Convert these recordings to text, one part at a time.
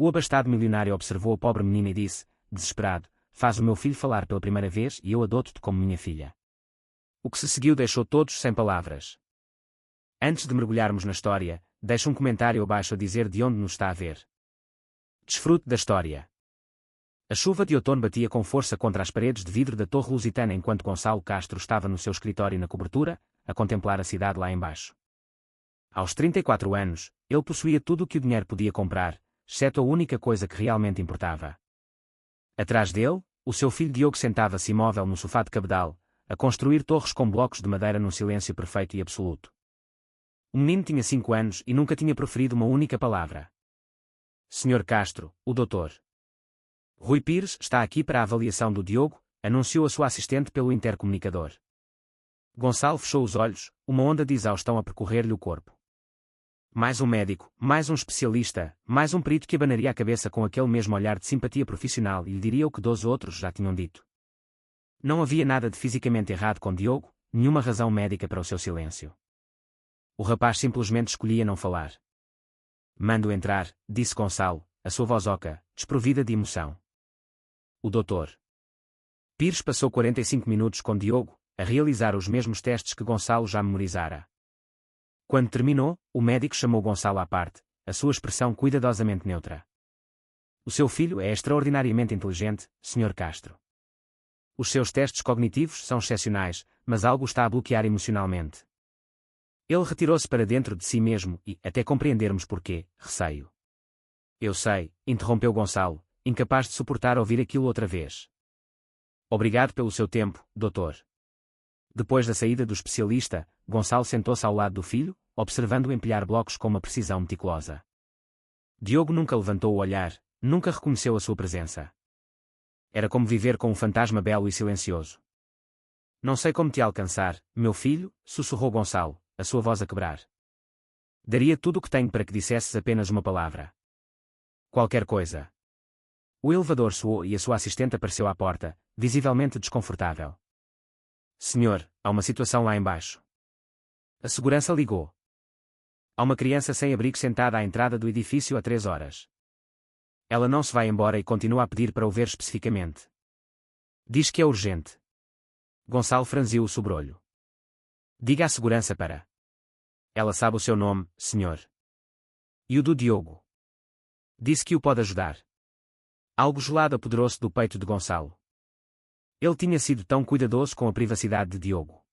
O abastado milionário observou a pobre menina e disse, desesperado, faz o meu filho falar pela primeira vez e eu adoto-te como minha filha. O que se seguiu deixou todos sem palavras. Antes de mergulharmos na história, deixa um comentário abaixo a dizer de onde nos está a ver. Desfrute da história. A chuva de outono batia com força contra as paredes de vidro da Torre Lusitana enquanto Gonçalo Castro estava no seu escritório na cobertura, a contemplar a cidade lá embaixo. Aos 34 anos, ele possuía tudo o que o dinheiro podia comprar, exceto a única coisa que realmente importava. Atrás dele, o seu filho Diogo sentava-se imóvel no sofá de cabedal, a construir torres com blocos de madeira num silêncio perfeito e absoluto. O menino tinha 5 anos e nunca tinha proferido uma única palavra. Senhor Castro, o doutor Rui Pires está aqui para a avaliação do Diogo, anunciou a sua assistente pelo intercomunicador. Gonçalo fechou os olhos, uma onda de exaustão a percorrer-lhe o corpo. Mais um médico, mais um especialista, mais um perito que abanaria a cabeça com aquele mesmo olhar de simpatia profissional e lhe diria o que 12 outros já tinham dito. Não havia nada de fisicamente errado com Diogo, nenhuma razão médica para o seu silêncio. O rapaz simplesmente escolhia não falar. Mando entrar, disse Gonçalo, a sua voz oca, desprovida de emoção. O doutor Pires passou 45 minutos com Diogo, a realizar os mesmos testes que Gonçalo já memorizara. Quando terminou, o médico chamou Gonçalo à parte, a sua expressão cuidadosamente neutra. O seu filho é extraordinariamente inteligente, Sr. Castro. Os seus testes cognitivos são excepcionais, mas algo está a bloquear emocionalmente. Ele retirou-se para dentro de si mesmo e, até compreendermos porquê, receio. Eu sei, interrompeu Gonçalo, incapaz de suportar ouvir aquilo outra vez. Obrigado pelo seu tempo, doutor. Depois da saída do especialista, Gonçalo sentou-se ao lado do filho, observando-o empilhar blocos com uma precisão meticulosa. Diogo nunca levantou o olhar, nunca reconheceu a sua presença. Era como viver com um fantasma belo e silencioso. Não sei como te alcançar, meu filho, sussurrou Gonçalo, a sua voz a quebrar. Daria tudo o que tenho para que dissesses apenas uma palavra. Qualquer coisa. O elevador soou e a sua assistente apareceu à porta, visivelmente desconfortável. Senhor, há uma situação lá embaixo. A segurança ligou. Há uma criança sem abrigo sentada à entrada do edifício há 3 horas. Ela não se vai embora e continua a pedir para o ver especificamente. Diz que é urgente. Gonçalo franziu o sobrolho. Diga à segurança para. Ela sabe o seu nome, senhor. E o do Diogo. Disse que o pode ajudar. Algo gelado apoderou-se do peito de Gonçalo. Ele tinha sido tão cuidadoso com a privacidade de Diogo.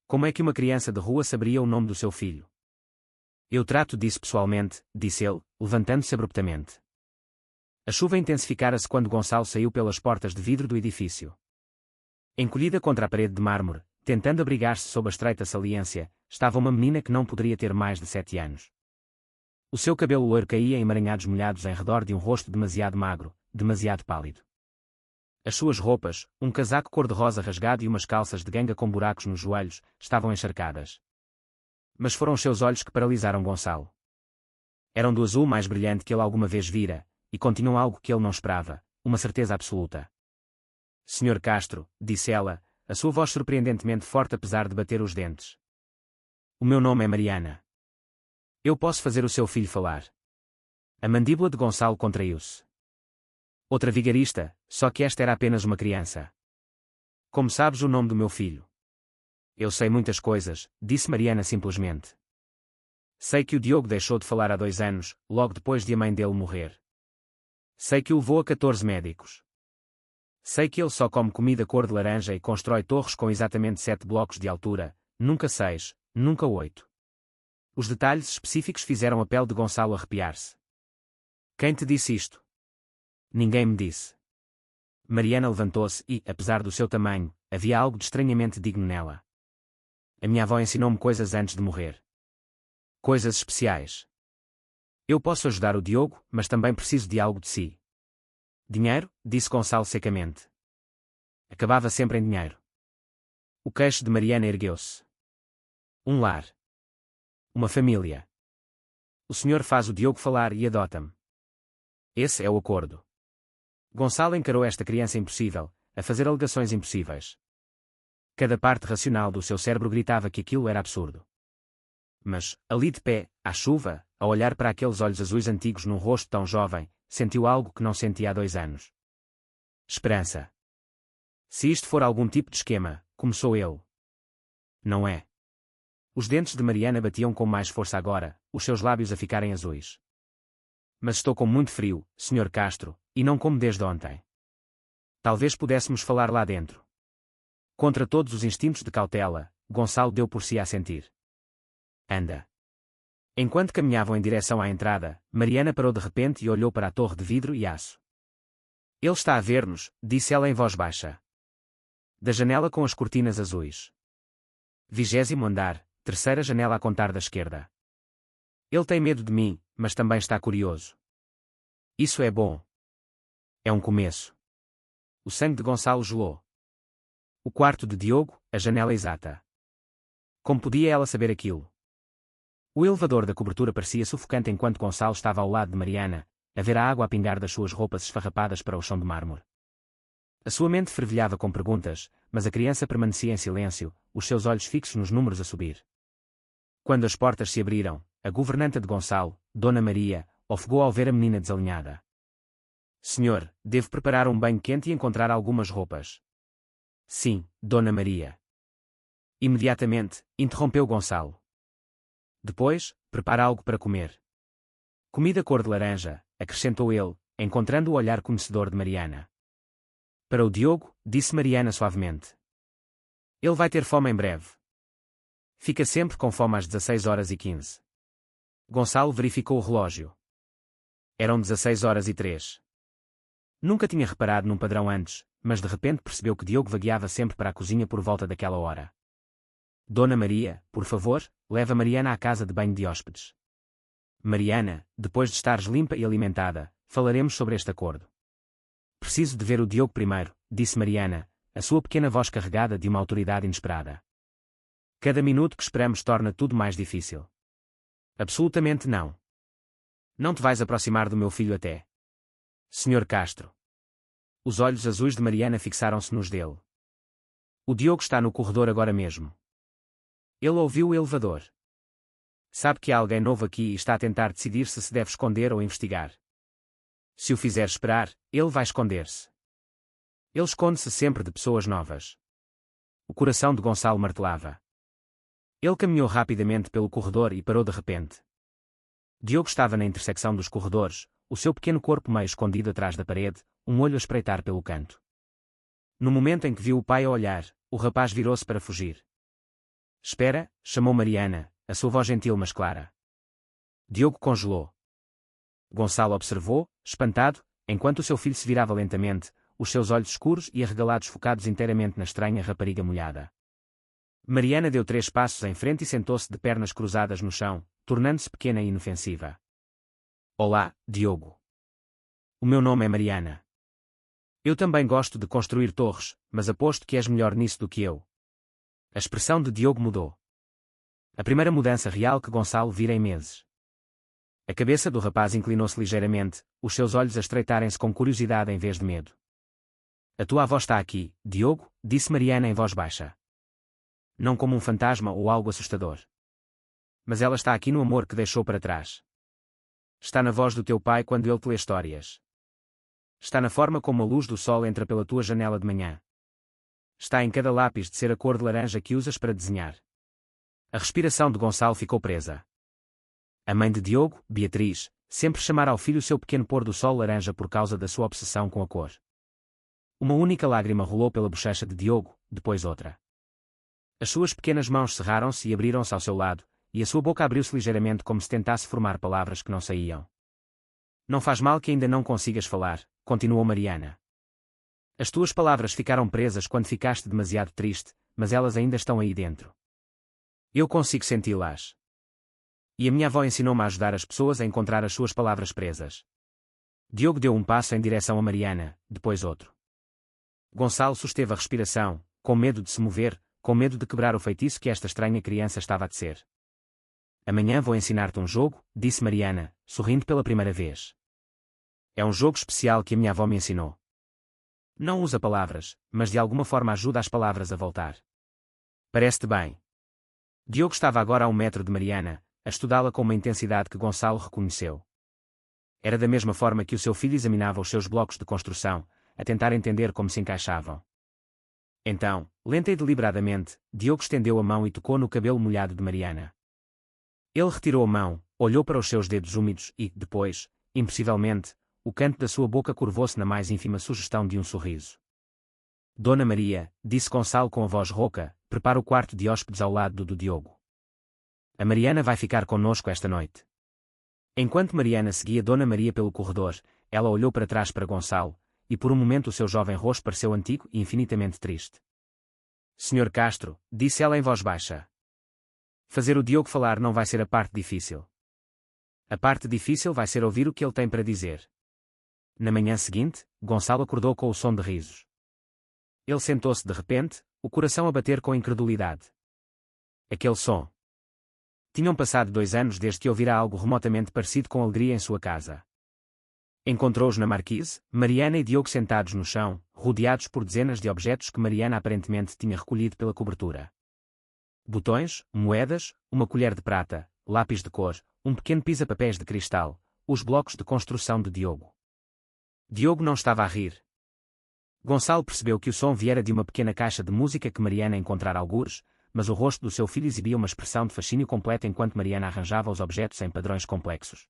Como é que uma criança de rua saberia o nome do seu filho? Eu trato disso pessoalmente, disse ele, levantando-se abruptamente. A chuva intensificara-se quando Gonçalo saiu pelas portas de vidro do edifício. Encolhida contra a parede de mármore, tentando abrigar-se sob a estreita saliência, estava uma menina que não poderia ter mais de 7 anos. O seu cabelo loiro caía em emaranhados molhados em redor de um rosto demasiado magro, demasiado pálido. As suas roupas, um casaco cor-de-rosa rasgado e umas calças de ganga com buracos nos joelhos, estavam encharcadas. Mas foram os seus olhos que paralisaram Gonçalo. Eram do azul mais brilhante que ele alguma vez vira, e continham algo que ele não esperava, uma certeza absoluta. Senhor Castro, disse ela, a sua voz surpreendentemente forte apesar de bater os dentes. O meu nome é Mariana. Eu posso fazer o seu filho falar. A mandíbula de Gonçalo contraiu-se. Outra vigarista, só que esta era apenas uma criança. Como sabes o nome do meu filho? Eu sei muitas coisas, disse Mariana simplesmente. Sei que o Diogo deixou de falar há 2 anos, logo depois de a mãe dele morrer. Sei que o levou a 14 médicos. Sei que ele só come comida cor de laranja e constrói torres com exatamente 7 blocos de altura, nunca 6, nunca 8. Os detalhes específicos fizeram a pele de Gonçalo arrepiar-se. Quem te disse isto? Ninguém me disse. Mariana levantou-se e, apesar do seu tamanho, havia algo de estranhamente digno nela. A minha avó ensinou-me coisas antes de morrer. Coisas especiais. Eu posso ajudar o Diogo, mas também preciso de algo de si. Dinheiro? Disse Gonçalo secamente. Acabava sempre em dinheiro. O queixo de Mariana ergueu-se. Um lar. Uma família. O senhor faz o Diogo falar e adota-me. Esse é o acordo. Gonçalo encarou esta criança impossível, a fazer alegações impossíveis. Cada parte racional do seu cérebro gritava que aquilo era absurdo. Mas, ali de pé, à chuva, ao olhar para aqueles olhos azuis antigos num rosto tão jovem, sentiu algo que não sentia há 2 anos. Esperança. Se isto for algum tipo de esquema, começou ele. Não é. Os dentes de Mariana batiam com mais força agora, os seus lábios a ficarem azuis. Mas estou com muito frio, Sr. Castro, e não como desde ontem. Talvez pudéssemos falar lá dentro. Contra todos os instintos de cautela, Gonçalo deu por si a sentir. Anda. Enquanto caminhavam em direção à entrada, Mariana parou de repente e olhou para a torre de vidro e aço. Ele está a ver-nos, disse ela em voz baixa. Da janela com as cortinas azuis. 20º andar, 3ª janela a contar da esquerda. Ele tem medo de mim, mas também está curioso. Isso é bom. É um começo. O sangue de Gonçalo gelou. O quarto de Diogo, a janela exata. Como podia ela saber aquilo? O elevador da cobertura parecia sufocante enquanto Gonçalo estava ao lado de Mariana, a ver a água a pingar das suas roupas esfarrapadas para o chão de mármore. A sua mente fervilhava com perguntas, mas a criança permanecia em silêncio, os seus olhos fixos nos números a subir. Quando as portas se abriram, a governanta de Gonçalo, Dona Maria, ofegou ao ver a menina desalinhada. Senhor, devo preparar um banho quente e encontrar algumas roupas. Sim, Dona Maria. Imediatamente, interrompeu Gonçalo. Depois, prepara algo para comer. Comida cor de laranja, acrescentou ele, encontrando o olhar conhecedor de Mariana. Para o Diogo, disse Mariana suavemente. Ele vai ter fome em breve. Fica sempre com fome às 16h15. Gonçalo verificou o relógio. Eram 16h03. Nunca tinha reparado num padrão antes, mas de repente percebeu que Diogo vagueava sempre para a cozinha por volta daquela hora. Dona Maria, por favor, leva Mariana à casa de banho de hóspedes. Mariana, depois de estares limpa e alimentada, falaremos sobre este acordo. Preciso de ver o Diogo primeiro, disse Mariana, a sua pequena voz carregada de uma autoridade inesperada. Cada minuto que esperamos torna tudo mais difícil. Absolutamente não. Não te vais aproximar do meu filho até. Sr. Castro. Os olhos azuis de Mariana fixaram-se nos dele. O Diogo está no corredor agora mesmo. Ele ouviu o elevador. Sabe que há alguém novo aqui e está a tentar decidir se deve esconder ou investigar. Se o fizer esperar, ele vai esconder-se. Ele esconde-se sempre de pessoas novas. O coração de Gonçalo martelava. Ele caminhou rapidamente pelo corredor e parou de repente. Diogo estava na intersecção dos corredores, o seu pequeno corpo meio escondido atrás da parede, um olho a espreitar pelo canto. No momento em que viu o pai a olhar, o rapaz virou-se para fugir. Espera, chamou Mariana, a sua voz gentil mas clara. Diogo congelou. Gonçalo observou, espantado, enquanto o seu filho se virava lentamente, os seus olhos escuros e arregalados focados inteiramente na estranha rapariga molhada. Mariana deu 3 passos em frente e sentou-se de pernas cruzadas no chão, tornando-se pequena e inofensiva. Olá, Diogo. O meu nome é Mariana. Eu também gosto de construir torres, mas aposto que és melhor nisso do que eu. A expressão de Diogo mudou. A primeira mudança real que Gonçalo vira em meses. A cabeça do rapaz inclinou-se ligeiramente, os seus olhos a estreitarem-se com curiosidade em vez de medo. A tua avó está aqui, Diogo, disse Mariana em voz baixa. Não como um fantasma ou algo assustador. Mas ela está aqui no amor que deixou para trás. Está na voz do teu pai quando ele te lê histórias. Está na forma como a luz do sol entra pela tua janela de manhã. Está em cada lápis de ser a cor de laranja que usas para desenhar. A respiração de Gonçalo ficou presa. A mãe de Diogo, Beatriz, sempre chamara ao filho seu pequeno pôr do sol laranja por causa da sua obsessão com a cor. Uma única lágrima rolou pela bochecha de Diogo, depois outra. As suas pequenas mãos cerraram-se e abriram-se ao seu lado, e a sua boca abriu-se ligeiramente como se tentasse formar palavras que não saíam. Não faz mal que ainda não consigas falar, continuou Mariana. As tuas palavras ficaram presas quando ficaste demasiado triste, mas elas ainda estão aí dentro. Eu consigo senti-las. E a minha avó ensinou-me a ajudar as pessoas a encontrar as suas palavras presas. Diogo deu um passo em direção a Mariana, depois outro. Gonçalo susteve a respiração, com medo de se mover, com medo de quebrar o feitiço que esta estranha criança estava a tecer. Amanhã vou ensinar-te um jogo, disse Mariana, sorrindo pela primeira vez. É um jogo especial que a minha avó me ensinou. Não usa palavras, mas de alguma forma ajuda as palavras a voltar. Parece-te bem. Diogo estava agora a 1 metro de Mariana, a estudá-la com uma intensidade que Gonçalo reconheceu. Era da mesma forma que o seu filho examinava os seus blocos de construção, a tentar entender como se encaixavam. Então, lenta e deliberadamente, Diogo estendeu a mão e tocou no cabelo molhado de Mariana. Ele retirou a mão, olhou para os seus dedos úmidos e, depois, impossivelmente, o canto da sua boca curvou-se na mais ínfima sugestão de um sorriso. Dona Maria, disse Gonçalo com a voz rouca, prepara o quarto de hóspedes ao lado do Diogo. A Mariana vai ficar conosco esta noite. Enquanto Mariana seguia Dona Maria pelo corredor, ela olhou para trás para Gonçalo, e por um momento o seu jovem rosto pareceu antigo e infinitamente triste. Senhor Castro, disse ela em voz baixa. Fazer o Diogo falar não vai ser a parte difícil. A parte difícil vai ser ouvir o que ele tem para dizer. Na manhã seguinte, Gonçalo acordou com o som de risos. Ele sentou-se de repente, o coração a bater com incredulidade. Aquele som. Tinham passado 2 anos desde que ouvira algo remotamente parecido com alegria em sua casa. Encontrou-os na marquise, Mariana e Diogo sentados no chão, rodeados por dezenas de objetos que Mariana aparentemente tinha recolhido pela cobertura. Botões, moedas, uma colher de prata, lápis de cor, um pequeno pisa-papéis de cristal, os blocos de construção de Diogo. Diogo não estava a rir. Gonçalo percebeu que o som viera de uma pequena caixa de música que Mariana encontrara algures, mas o rosto do seu filho exibia uma expressão de fascínio completo enquanto Mariana arranjava os objetos em padrões complexos.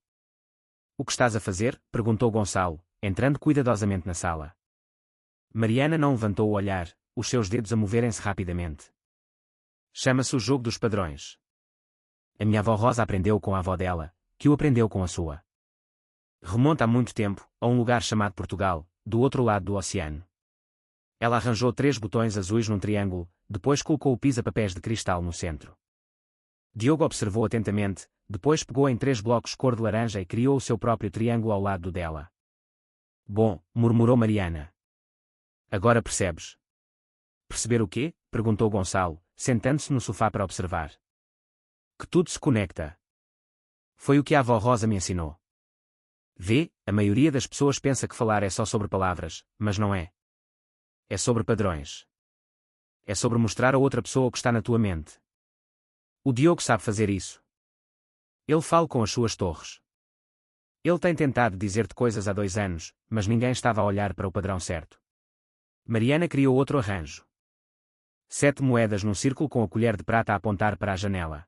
O que estás a fazer? Perguntou Gonçalo, entrando cuidadosamente na sala. Mariana não levantou o olhar, os seus dedos a moverem-se rapidamente. Chama-se o jogo dos padrões. A minha avó Rosa aprendeu com a avó dela, que o aprendeu com a sua. Remonta há muito tempo, a um lugar chamado Portugal, do outro lado do oceano. Ela arranjou 3 botões azuis num triângulo, depois colocou o pisa-papéis de cristal no centro. Diogo observou atentamente, depois pegou em 3 blocos cor de laranja e criou o seu próprio triângulo ao lado dela. Bom, murmurou Mariana. Agora percebes. Perceber o quê? Perguntou Gonçalo, sentando-se no sofá para observar. Que tudo se conecta. Foi o que a avó Rosa me ensinou. Vê, a maioria das pessoas pensa que falar é só sobre palavras, mas não é. É sobre padrões. É sobre mostrar a outra pessoa o que está na tua mente. O Diogo sabe fazer isso. Ele fala com as suas torres. Ele tem tentado dizer-te coisas há 2 anos, mas ninguém estava a olhar para o padrão certo. Mariana criou outro arranjo. 7 moedas num círculo com a colher de prata a apontar para a janela.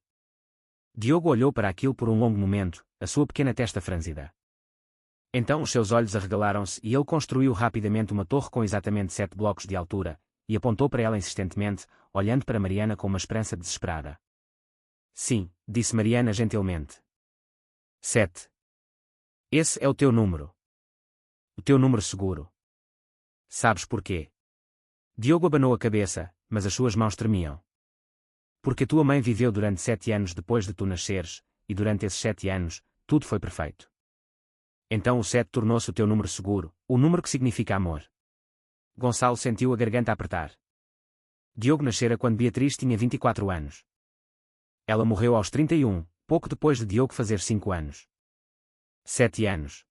Diogo olhou para aquilo por um longo momento, a sua pequena testa franzida. Então os seus olhos arregalaram-se e ele construiu rapidamente uma torre com exatamente 7 blocos de altura, e apontou para ela insistentemente, olhando para Mariana com uma esperança desesperada. Sim, disse Mariana gentilmente. 7. Esse é o teu número. O teu número seguro. Sabes porquê? Diogo abanou a cabeça, mas as suas mãos tremiam. Porque a tua mãe viveu durante 7 anos depois de tu nasceres, e durante esses 7 anos, tudo foi perfeito. Então o 7 tornou-se o teu número seguro, o número que significa amor. Gonçalo sentiu a garganta apertar. Diogo nascera quando Beatriz tinha 24 anos. Ela morreu aos 31, pouco depois de Diogo fazer 5 anos. 7 anos.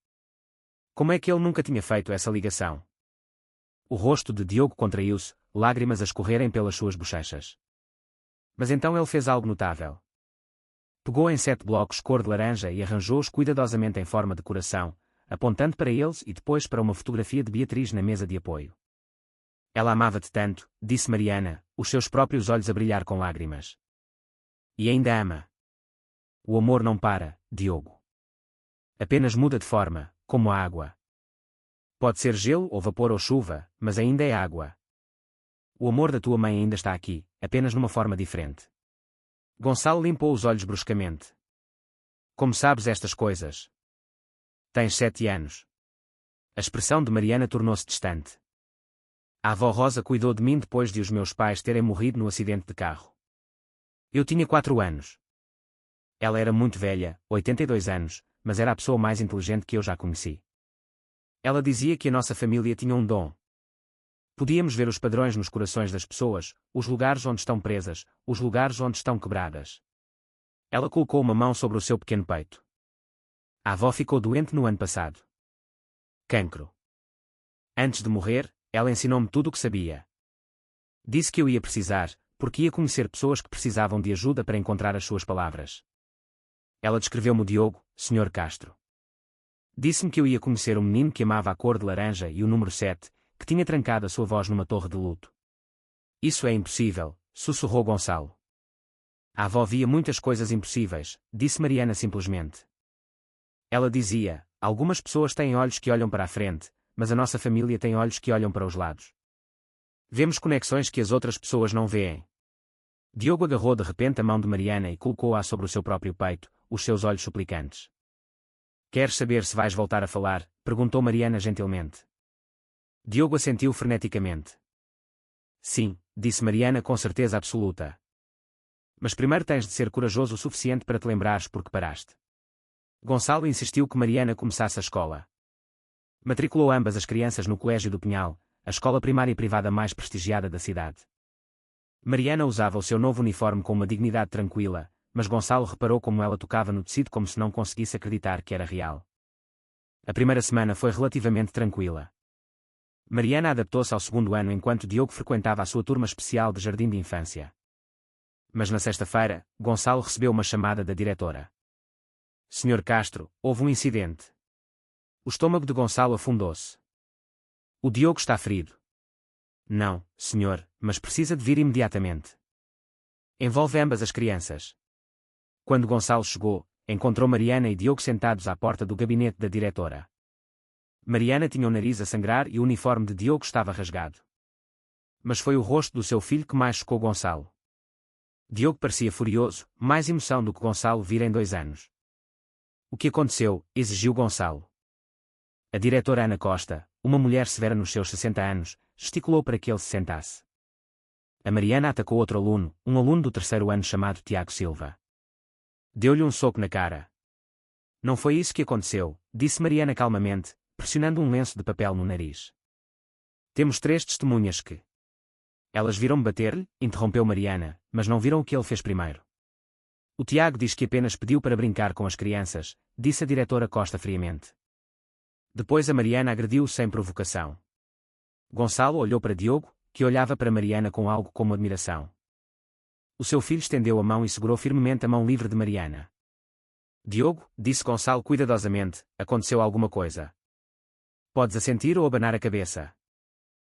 Como é que ele nunca tinha feito essa ligação? O rosto de Diogo contraiu-se, lágrimas a escorrerem pelas suas bochechas. Mas então ele fez algo notável. Pegou em 7 blocos cor de laranja e arranjou-os cuidadosamente em forma de coração, apontando para eles e depois para uma fotografia de Beatriz na mesa de apoio. Ela amava-te tanto, disse Mariana, os seus próprios olhos a brilhar com lágrimas. E ainda ama. O amor não para, Diogo. Apenas muda de forma, como a água. Pode ser gelo ou vapor ou chuva, mas ainda é água. O amor da tua mãe ainda está aqui, apenas numa forma diferente. Gonçalo limpou os olhos bruscamente. Como sabes estas coisas? Tens 7 anos. A expressão de Mariana tornou-se distante. A avó Rosa cuidou de mim depois de os meus pais terem morrido no acidente de carro. Eu tinha 4 anos. Ela era muito velha, 82 anos, mas era a pessoa mais inteligente que eu já conheci. Ela dizia que a nossa família tinha um dom. Podíamos ver os padrões nos corações das pessoas, os lugares onde estão presas, os lugares onde estão quebradas. Ela colocou uma mão sobre o seu pequeno peito. A avó ficou doente no ano passado. Cancro. Antes de morrer, ela ensinou-me tudo o que sabia. Disse que eu ia precisar, porque ia conhecer pessoas que precisavam de ajuda para encontrar as suas palavras. Ela descreveu-me o Diogo, Sr. Castro. Disse-me que eu ia conhecer o menino que amava a cor de laranja e o número 7, que tinha trancado a sua voz numa torre de luto. Isso é impossível, sussurrou Gonçalo. A avó via muitas coisas impossíveis, disse Mariana simplesmente. Ela dizia, algumas pessoas têm olhos que olham para a frente, mas a nossa família tem olhos que olham para os lados. Vemos conexões que as outras pessoas não veem. Diogo agarrou de repente a mão de Mariana e colocou-a sobre o seu próprio peito, os seus olhos suplicantes. Queres saber se vais voltar a falar? Perguntou Mariana gentilmente. Diogo assentiu freneticamente. Sim, disse Mariana com certeza absoluta. Mas primeiro tens de ser corajoso o suficiente para te lembrares porque paraste. Gonçalo insistiu que Mariana começasse a escola. Matriculou ambas as crianças no Colégio do Pinhal, a escola primária privada mais prestigiada da cidade. Mariana usava o seu novo uniforme com uma dignidade tranquila, mas Gonçalo reparou como ela tocava no tecido como se não conseguisse acreditar que era real. A primeira semana foi relativamente tranquila. Mariana adaptou-se ao segundo ano enquanto Diogo frequentava a sua turma especial de jardim de infância. Mas na sexta-feira, Gonçalo recebeu uma chamada da diretora. Sr. Castro, houve um incidente. O estômago de Gonçalo afundou-se. O Diogo está ferido. Não, senhor, mas precisa de vir imediatamente. Envolve ambas as crianças. Quando Gonçalo chegou, encontrou Mariana e Diogo sentados à porta do gabinete da diretora. Mariana tinha o nariz a sangrar e o uniforme de Diogo estava rasgado. Mas foi o rosto do seu filho que mais chocou Gonçalo. Diogo parecia furioso, mais emoção do que Gonçalo vira em 2 anos. O que aconteceu? Exigiu Gonçalo. A diretora Ana Costa, uma mulher severa nos seus 60 anos, gesticulou para que ele se sentasse. A Mariana atacou outro aluno, um aluno do 3º ano chamado Tiago Silva. Deu-lhe um soco na cara. Não foi isso que aconteceu, disse Mariana calmamente, pressionando um lenço de papel no nariz. Temos 3 testemunhas que... Elas viram-me bater-lhe, interrompeu Mariana, mas não viram o que ele fez primeiro. O Tiago diz que apenas pediu para brincar com as crianças, disse a diretora Costa friamente. Depois a Mariana agrediu-o sem provocação. Gonçalo olhou para Diogo, que olhava para Mariana com algo como admiração. O seu filho estendeu a mão e segurou firmemente a mão livre de Mariana. Diogo, disse Gonçalo cuidadosamente, aconteceu alguma coisa. Podes assentir ou abanar a cabeça.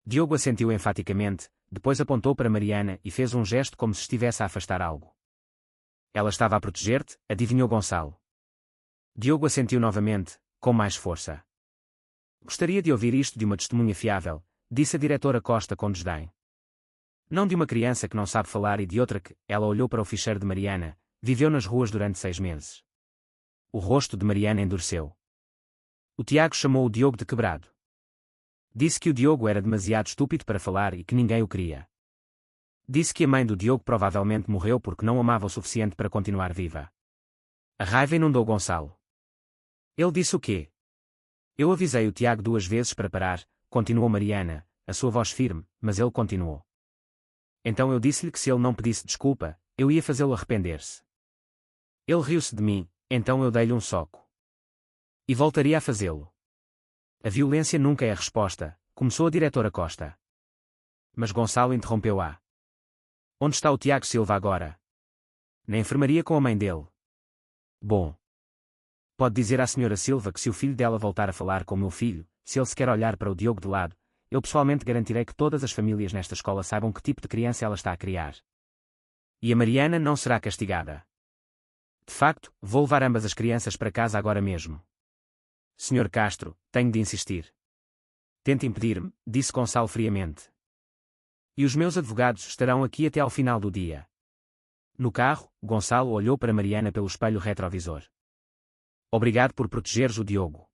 Diogo assentiu enfaticamente, depois apontou para Mariana e fez um gesto como se estivesse a afastar algo. Ela estava a proteger-te, adivinhou Gonçalo. Diogo assentiu novamente, com mais força. Gostaria de ouvir isto de uma testemunha fiável, disse a diretora Costa com desdém. Não de uma criança que não sabe falar e de outra que, ela olhou para o ficheiro de Mariana, viveu nas ruas durante 6 meses. O rosto de Mariana endureceu. O Tiago chamou o Diogo de quebrado. Disse que o Diogo era demasiado estúpido para falar e que ninguém o queria. Disse que a mãe do Diogo provavelmente morreu porque não amava o suficiente para continuar viva. A raiva inundou Gonçalo. Ele disse o quê? Eu avisei o Tiago 2 vezes para parar, continuou Mariana, a sua voz firme, mas ele continuou. Então eu disse-lhe que se ele não pedisse desculpa, eu ia fazê-lo arrepender-se. Ele riu-se de mim, então eu dei-lhe um soco. E voltaria a fazê-lo. A violência nunca é a resposta, começou a diretora Costa. Mas Gonçalo interrompeu-a. Onde está o Tiago Silva agora? Na enfermaria com a mãe dele. Bom. Pode dizer à senhora Silva que se o filho dela voltar a falar com o meu filho, se ele se quer olhar para o Diogo de lado, eu pessoalmente garantirei que todas as famílias nesta escola saibam que tipo de criança ela está a criar. E a Mariana não será castigada. De facto, vou levar ambas as crianças para casa agora mesmo. Senhor Castro, tenho de insistir. Tente impedir-me, disse Gonçalo friamente. E os meus advogados estarão aqui até ao final do dia. No carro, Gonçalo olhou para Mariana pelo espelho retrovisor. Obrigado por protegeres o Diogo.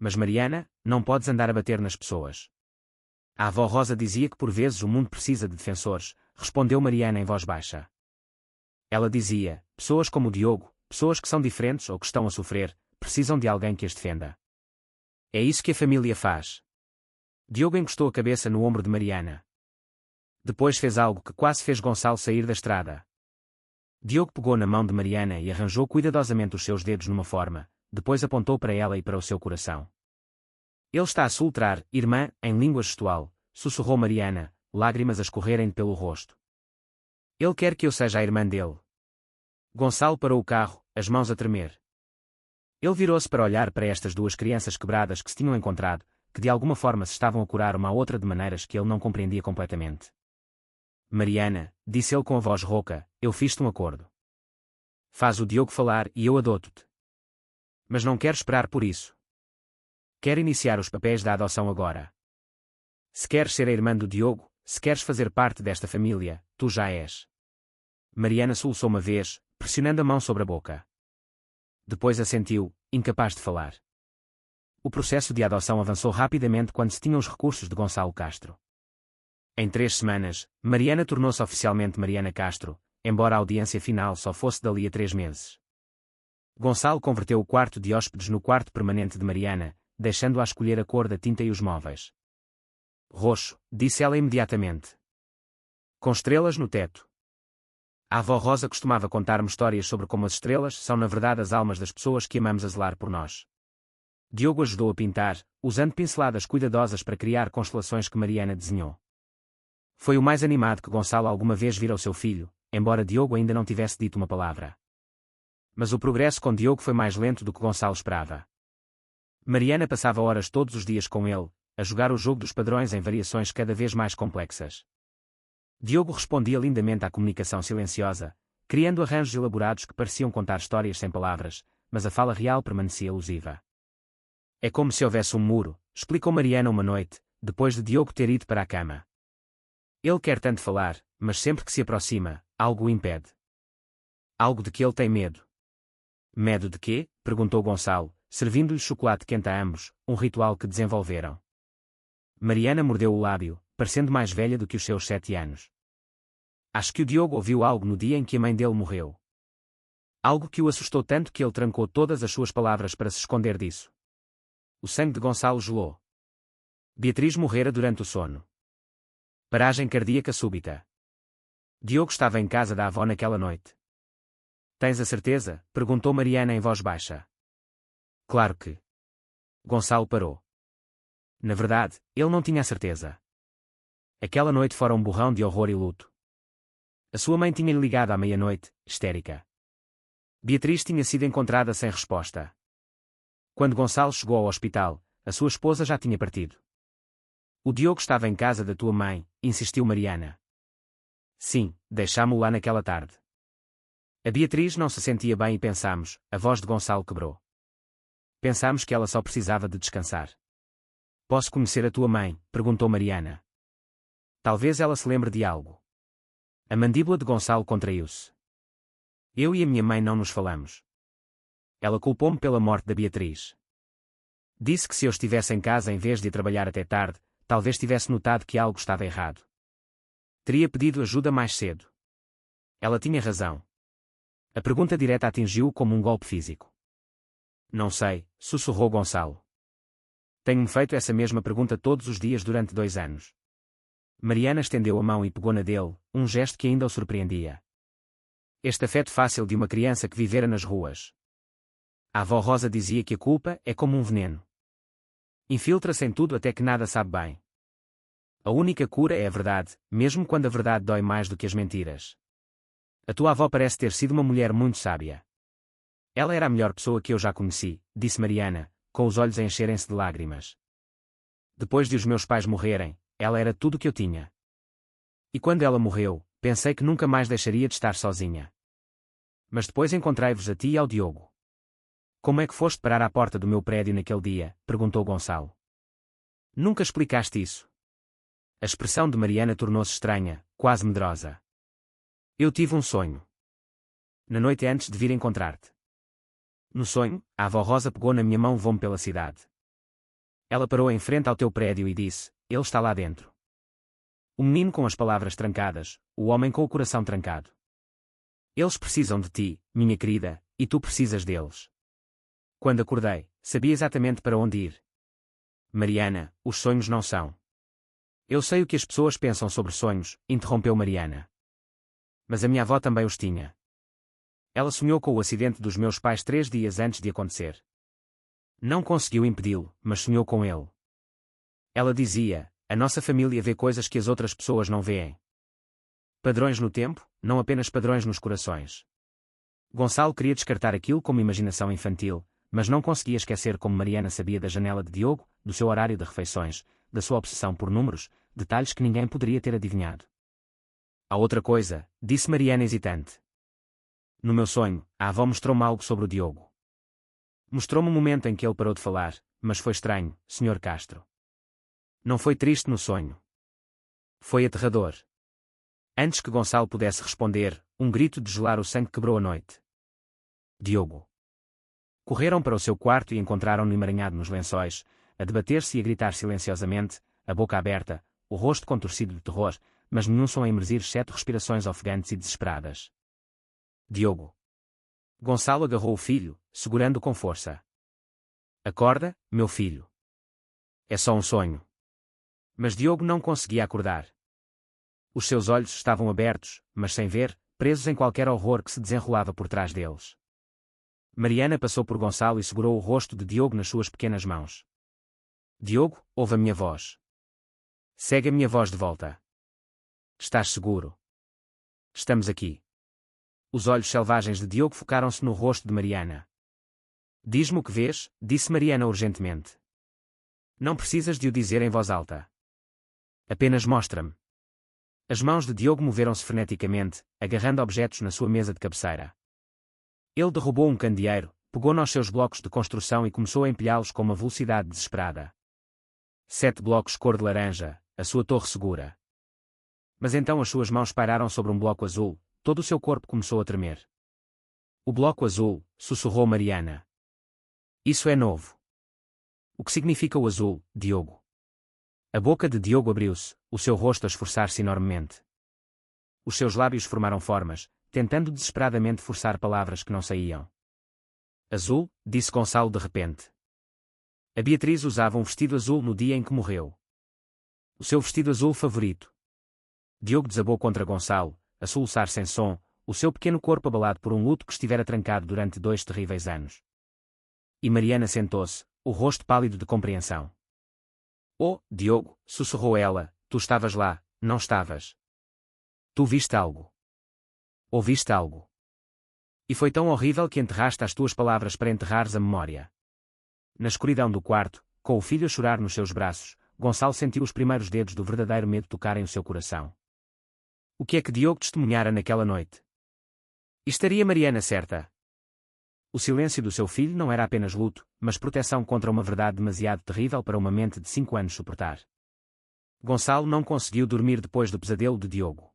Mas Mariana, não podes andar a bater nas pessoas. A avó Rosa dizia que por vezes o mundo precisa de defensores, respondeu Mariana em voz baixa. Ela dizia, pessoas como o Diogo, pessoas que são diferentes ou que estão a sofrer, precisam de alguém que as defenda. É isso que a família faz. Diogo encostou a cabeça no ombro de Mariana. Depois fez algo que quase fez Gonçalo sair da estrada. Diogo pegou na mão de Mariana e arranjou cuidadosamente os seus dedos numa forma, depois apontou para ela e para o seu coração. Ele está a sultrar, irmã, em língua gestual, sussurrou Mariana, lágrimas a escorrerem pelo rosto. Ele quer que eu seja a irmã dele. Gonçalo parou o carro, as mãos a tremer. Ele virou-se para olhar para estas duas crianças quebradas que se tinham encontrado, que de alguma forma se estavam a curar uma à outra de maneiras que ele não compreendia completamente. Mariana, disse ele com a voz rouca, eu fiz-te um acordo. Faz o Diogo falar e eu adoto-te. Mas não quero esperar por isso. Quero iniciar os papéis da adoção agora. Se queres ser a irmã do Diogo, se queres fazer parte desta família, tu já és. Mariana soluçou uma vez, pressionando a mão sobre a boca. Depois assentiu, incapaz de falar. O processo de adoção avançou rapidamente quando se tinham os recursos de Gonçalo Castro. Em 3 semanas, Mariana tornou-se oficialmente Mariana Castro, embora a audiência final só fosse dali a 3 meses. Gonçalo converteu o quarto de hóspedes no quarto permanente de Mariana, deixando-a escolher a cor da tinta e os móveis. Roxo, disse ela imediatamente. Com estrelas no teto. A avó Rosa costumava contar-me histórias sobre como as estrelas são na verdade as almas das pessoas que amamos a zelar por nós. Diogo ajudou a pintar, usando pinceladas cuidadosas para criar constelações que Mariana desenhou. Foi o mais animado que Gonçalo alguma vez vira ao seu filho, embora Diogo ainda não tivesse dito uma palavra. Mas o progresso com Diogo foi mais lento do que Gonçalo esperava. Mariana passava horas todos os dias com ele, a jogar o jogo dos padrões em variações cada vez mais complexas. Diogo respondia lindamente à comunicação silenciosa, criando arranjos elaborados que pareciam contar histórias sem palavras, mas a fala real permanecia elusiva. É como se houvesse um muro, explicou Mariana uma noite, depois de Diogo ter ido para a cama. Ele quer tanto falar, mas sempre que se aproxima, algo o impede. Algo de que ele tem medo. Medo de quê? Perguntou Gonçalo, servindo-lhe chocolate quente a ambos, um ritual que desenvolveram. Mariana mordeu o lábio, parecendo mais velha do que os seus 7 anos. Acho que o Diogo ouviu algo no dia em que a mãe dele morreu. Algo que o assustou tanto que ele trancou todas as suas palavras para se esconder disso. O sangue de Gonçalo gelou. Beatriz morrera durante o sono. Paragem cardíaca súbita. Diogo estava em casa da avó naquela noite. Tens a certeza? Perguntou Mariana em voz baixa. Claro que. Gonçalo parou. Na verdade, ele não tinha a certeza. Aquela noite fora um borrão de horror e luto. A sua mãe tinha-lhe ligado à meia-noite, histérica. Beatriz tinha sido encontrada sem resposta. Quando Gonçalo chegou ao hospital, a sua esposa já tinha partido. O Diogo estava em casa da tua mãe, insistiu Mariana. Sim, deixámo-o lá naquela tarde. A Beatriz não se sentia bem e pensámos, a voz de Gonçalo quebrou. Pensámos que ela só precisava de descansar. Posso conhecer a tua mãe? Perguntou Mariana. Talvez ela se lembre de algo. A mandíbula de Gonçalo contraiu-se. Eu e a minha mãe não nos falamos. Ela culpou-me pela morte da Beatriz. Disse que se eu estivesse em casa em vez de ir trabalhar até tarde, talvez tivesse notado que algo estava errado. Teria pedido ajuda mais cedo. Ela tinha razão. A pergunta direta atingiu-o como um golpe físico. Não sei, sussurrou Gonçalo. Tenho-me feito essa mesma pergunta todos os dias durante 2 anos. Mariana estendeu a mão e pegou na dele, um gesto que ainda o surpreendia. Este afeto fácil de uma criança que vivera nas ruas. A avó Rosa dizia que a culpa é como um veneno. Infiltra-se em tudo até que nada sabe bem. A única cura é a verdade, mesmo quando a verdade dói mais do que as mentiras. A tua avó parece ter sido uma mulher muito sábia. Ela era a melhor pessoa que eu já conheci, disse Mariana, com os olhos a encherem-se de lágrimas. Depois de os meus pais morrerem, ela era tudo o que eu tinha. E quando ela morreu, pensei que nunca mais deixaria de estar sozinha. Mas depois encontrei-vos a ti e ao Diogo. Como é que foste parar à porta do meu prédio naquele dia? Perguntou Gonçalo. Nunca explicaste isso. A expressão de Mariana tornou-se estranha, quase medrosa. Eu tive um sonho. Na noite antes de vir encontrar-te. No sonho, a avó Rosa pegou na minha mão e levou-me pela cidade. Ela parou em frente ao teu prédio e disse, ele está lá dentro. O menino com as palavras trancadas, o homem com o coração trancado. Eles precisam de ti, minha querida, e tu precisas deles. Quando acordei, sabia exatamente para onde ir. Mariana, os sonhos não são. Eu sei o que as pessoas pensam sobre sonhos, interrompeu Mariana. Mas a minha avó também os tinha. Ela sonhou com o acidente dos meus pais 3 dias antes de acontecer. Não conseguiu impedi-lo, mas sonhou com ele. Ela dizia, a nossa família vê coisas que as outras pessoas não veem. Padrões no tempo, não apenas padrões nos corações. Gonçalo queria descartar aquilo como imaginação infantil, mas não conseguia esquecer como Mariana sabia da janela de Diogo, do seu horário de refeições, da sua obsessão por números, detalhes que ninguém poderia ter adivinhado. Há outra coisa, disse Mariana hesitante. No meu sonho, a avó mostrou-me algo sobre o Diogo. Mostrou-me o momento em que ele parou de falar, mas foi estranho, Sr. Castro. Não foi triste no sonho. Foi aterrador. Antes que Gonçalo pudesse responder, um grito de gelar o sangue quebrou a noite. Diogo. Correram para o seu quarto e encontraram-no emaranhado nos lençóis, a debater-se e a gritar silenciosamente, a boca aberta, o rosto contorcido de terror, mas nenhum som a emergir exceto respirações ofegantes e desesperadas. Diogo. Gonçalo agarrou o filho, segurando-o com força. Acorda, meu filho. É só um sonho. Mas Diogo não conseguia acordar. Os seus olhos estavam abertos, mas sem ver, presos em qualquer horror que se desenrolava por trás deles. Mariana passou por Gonçalo e segurou o rosto de Diogo nas suas pequenas mãos. Diogo, ouve a minha voz. Segue a minha voz de volta. Estás seguro? Estamos aqui. Os olhos selvagens de Diogo focaram-se no rosto de Mariana. Diz-me o que vês, disse Mariana urgentemente. Não precisas de o dizer em voz alta. Apenas mostra-me. As mãos de Diogo moveram-se freneticamente, agarrando objetos na sua mesa de cabeceira. Ele derrubou um candeeiro, pegou nos seus blocos de construção e começou a empilhá-los com uma velocidade desesperada. 7 blocos cor de laranja, a sua torre segura. Mas então as suas mãos pairaram sobre um bloco azul, todo o seu corpo começou a tremer. O bloco azul, sussurrou Mariana. Isso é novo. O que significa o azul, Diogo? A boca de Diogo abriu-se, o seu rosto a esforçar-se enormemente. Os seus lábios formaram formas, tentando desesperadamente forçar palavras que não saíam. Azul, disse Gonçalo de repente. A Beatriz usava um vestido azul no dia em que morreu. O seu vestido azul favorito. Diogo desabou contra Gonçalo, a soluçar sem som, o seu pequeno corpo abalado por um luto que estivera trancado durante 2 terríveis anos. E Mariana sentou-se, o rosto pálido de compreensão. Oh, Diogo, sussurrou ela, tu estavas lá, não estavas? Tu viste algo? Ouviste algo? E foi tão horrível que enterraste as tuas palavras para enterrares a memória. Na escuridão do quarto, com o filho a chorar nos seus braços, Gonçalo sentiu os primeiros dedos do verdadeiro medo tocarem o seu coração. O que é que Diogo testemunhara naquela noite? Estaria Mariana certa? O silêncio do seu filho não era apenas luto, mas proteção contra uma verdade demasiado terrível para uma mente de 5 anos suportar. Gonçalo não conseguiu dormir depois do pesadelo de Diogo.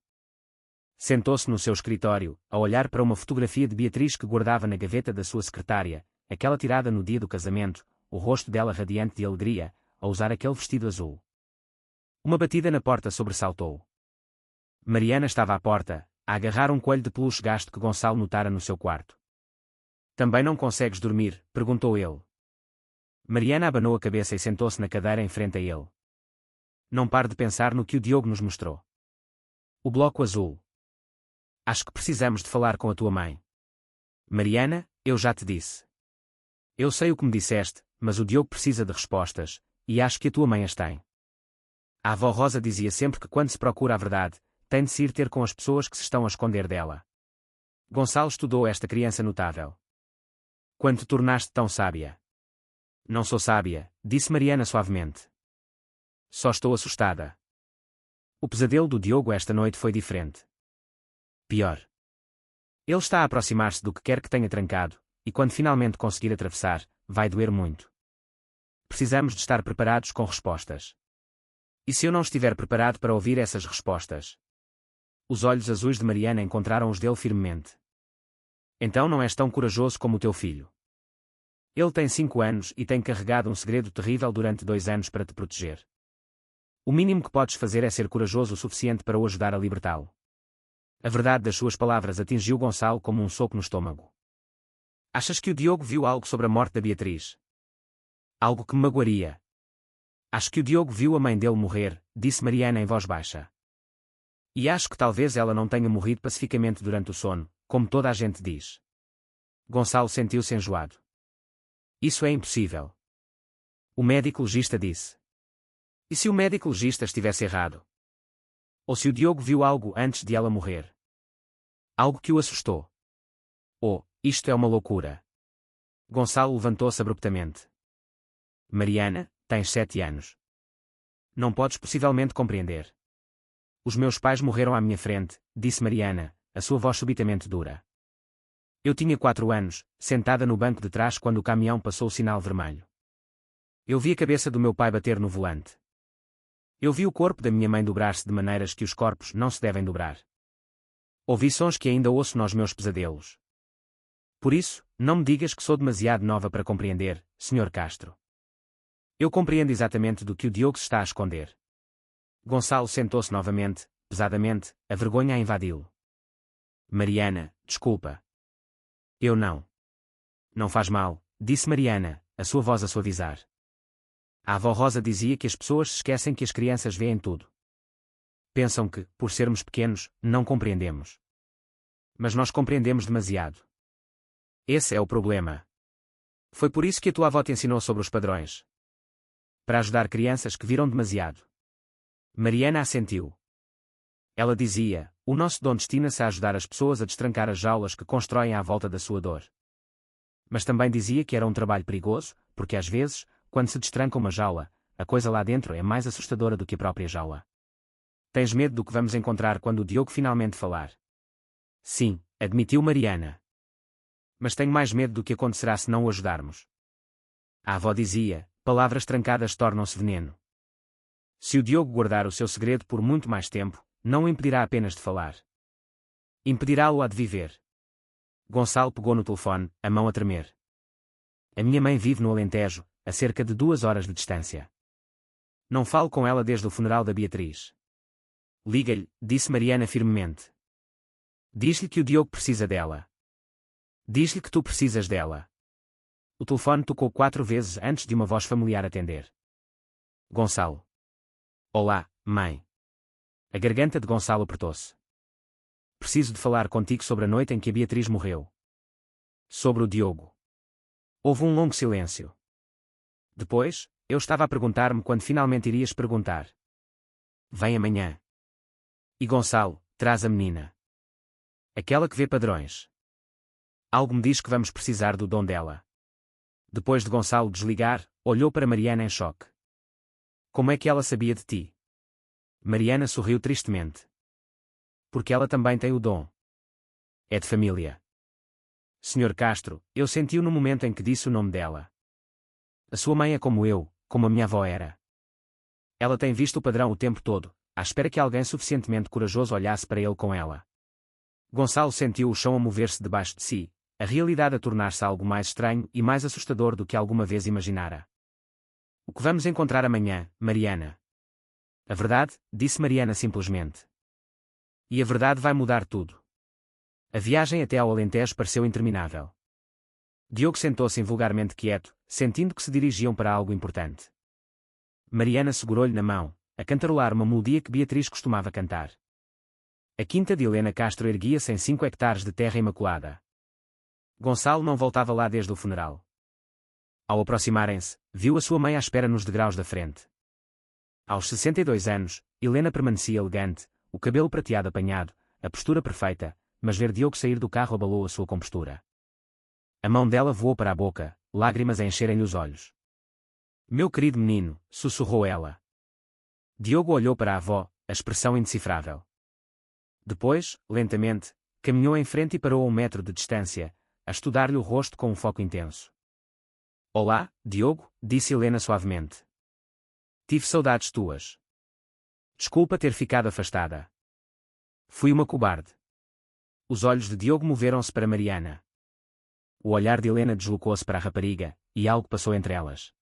Sentou-se no seu escritório, a olhar para uma fotografia de Beatriz que guardava na gaveta da sua secretária, aquela tirada no dia do casamento, o rosto dela radiante de alegria, a usar aquele vestido azul. Uma batida na porta sobressaltou. Mariana estava à porta, a agarrar um coelho de peluche gasto que Gonçalo notara no seu quarto. Também não consegues dormir? Perguntou ele. Mariana abanou a cabeça e sentou-se na cadeira em frente a ele. Não pare de pensar no que o Diogo nos mostrou. O bloco azul. Acho que precisamos de falar com a tua mãe. Mariana, eu já te disse. Eu sei o que me disseste, mas o Diogo precisa de respostas, e acho que a tua mãe as tem. A avó Rosa dizia sempre que quando se procura a verdade, tem de se ir ter com as pessoas que se estão a esconder dela. Gonçalo estudou esta criança notável. Quando te tornaste tão sábia? Não sou sábia, disse Mariana suavemente. Só estou assustada. O pesadelo do Diogo esta noite foi diferente. Pior. Ele está a aproximar-se do que quer que tenha trancado, e quando finalmente conseguir atravessar, vai doer muito. Precisamos de estar preparados com respostas. E se eu não estiver preparado para ouvir essas respostas? Os olhos azuis de Mariana encontraram os dele firmemente. Então não és tão corajoso como o teu filho. Ele tem 5 anos e tem carregado um segredo terrível durante 2 anos para te proteger. O mínimo que podes fazer é ser corajoso o suficiente para o ajudar a libertá-lo. A verdade das suas palavras atingiu Gonçalo como um soco no estômago. Achas que o Diogo viu algo sobre a morte da Beatriz? Algo que me magoaria. Acho que o Diogo viu a mãe dele morrer, disse Mariana em voz baixa. E acho que talvez ela não tenha morrido pacificamente durante o sono, como toda a gente diz. Gonçalo sentiu-se enjoado. Isso é impossível. O médico legista disse. E se o médico legista estivesse errado? Ou se o Diogo viu algo antes de ela morrer? Algo que o assustou. Oh, isto é uma loucura. Gonçalo levantou-se abruptamente. Mariana, tens 7 anos. Não podes possivelmente compreender. Os meus pais morreram à minha frente, disse Mariana, a sua voz subitamente dura. Eu tinha 4 anos, sentada no banco de trás quando o caminhão passou o sinal vermelho. Eu vi a cabeça do meu pai bater no volante. Eu vi o corpo da minha mãe dobrar-se de maneiras que os corpos não se devem dobrar. Ouvi sons que ainda ouço nos meus pesadelos. Por isso, não me digas que sou demasiado nova para compreender, Sr. Castro. Eu compreendo exatamente do que o Diogo se está a esconder. Gonçalo sentou-se novamente, pesadamente, a vergonha a invadi-lo. Mariana, desculpa. Eu não. Não faz mal, disse Mariana, a sua voz a suavizar. A avó Rosa dizia que as pessoas se esquecem que as crianças veem tudo. Pensam que, por sermos pequenos, não compreendemos. Mas nós compreendemos demasiado. Esse é o problema. Foi por isso que a tua avó te ensinou sobre os padrões. Para ajudar crianças que viram demasiado. Mariana assentiu. Ela dizia, o nosso dom destina-se a ajudar as pessoas a destrancar as jaulas que constroem à volta da sua dor. Mas também dizia que era um trabalho perigoso, porque às vezes, quando se destranca uma jaula, a coisa lá dentro é mais assustadora do que a própria jaula. Tens medo do que vamos encontrar quando o Diogo finalmente falar? Sim, admitiu Mariana. Mas tenho mais medo do que acontecerá se não o ajudarmos. A avó dizia, palavras trancadas tornam-se veneno. Se o Diogo guardar o seu segredo por muito mais tempo, não o impedirá apenas de falar. Impedirá-lo a de viver. Gonçalo pegou no telefone, a mão a tremer. A minha mãe vive no Alentejo, a cerca de 2 horas de distância. Não falo com ela desde o funeral da Beatriz. Liga-lhe, disse Mariana firmemente. Diz-lhe que o Diogo precisa dela. Diz-lhe que tu precisas dela. O telefone tocou 4 vezes antes de uma voz familiar atender. Gonçalo. Olá, mãe. A garganta de Gonçalo apertou-se. Preciso de falar contigo sobre a noite em que a Beatriz morreu. Sobre o Diogo. Houve um longo silêncio. Depois, eu estava a perguntar-me quando finalmente irias perguntar. Vem amanhã. E Gonçalo, traz a menina. Aquela que vê padrões. Algo me diz que vamos precisar do dom dela. Depois de Gonçalo desligar, olhou para Mariana em choque. Como é que ela sabia de ti? Mariana sorriu tristemente. Porque ela também tem o dom. É de família. Sr. Castro, eu senti-o no momento em que disse o nome dela. A sua mãe é como eu, como a minha avó era. Ela tem visto o padrão o tempo todo, à espera que alguém suficientemente corajoso olhasse para ele com ela. Gonçalo sentiu o chão a mover-se debaixo de si, a realidade a tornar-se algo mais estranho e mais assustador do que alguma vez imaginara. O que vamos encontrar amanhã, Mariana? A verdade, disse Mariana simplesmente. E a verdade vai mudar tudo. A viagem até ao Alentejo pareceu interminável. Diogo sentou-se invulgarmente quieto, sentindo que se dirigiam para algo importante. Mariana segurou-lhe na mão, a cantarolar uma melodia que Beatriz costumava cantar. A quinta de Helena Castro erguia-se em 5 hectares de terra imaculada. Gonçalo não voltava lá desde o funeral. Ao aproximarem-se, viu a sua mãe à espera nos degraus da frente. Aos 62 anos, Helena permanecia elegante, o cabelo prateado apanhado, a postura perfeita, mas ver Diogo sair do carro abalou a sua compostura. A mão dela voou para a boca, lágrimas a encherem-lhe os olhos. Meu querido menino, sussurrou ela. Diogo olhou para a avó, a expressão indecifrável. Depois, lentamente, caminhou em frente e parou a 1 metro de distância, a estudar-lhe o rosto com um foco intenso. Olá, Diogo, disse Helena suavemente. Tive saudades tuas. Desculpa ter ficado afastada. Fui uma cobarde. Os olhos de Diogo moveram-se para Mariana. O olhar de Helena deslocou-se para a rapariga, e algo passou entre elas.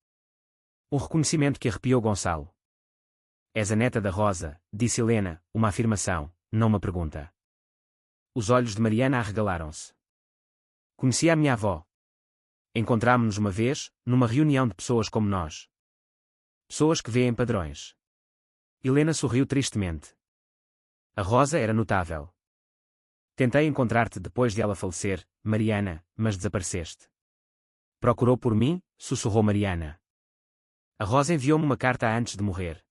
Um reconhecimento que arrepiou Gonçalo. És a neta da Rosa, disse Helena, uma afirmação, não uma pergunta. Os olhos de Mariana arregalaram-se. Conhecia a minha avó. Encontrámo-nos uma vez, numa reunião de pessoas como nós. Pessoas que veem padrões. Helena sorriu tristemente. A Rosa era notável. Tentei encontrar-te depois de ela falecer, Mariana, mas desapareceste. Procurou por mim? Sussurrou Mariana. A Rosa enviou-me uma carta antes de morrer.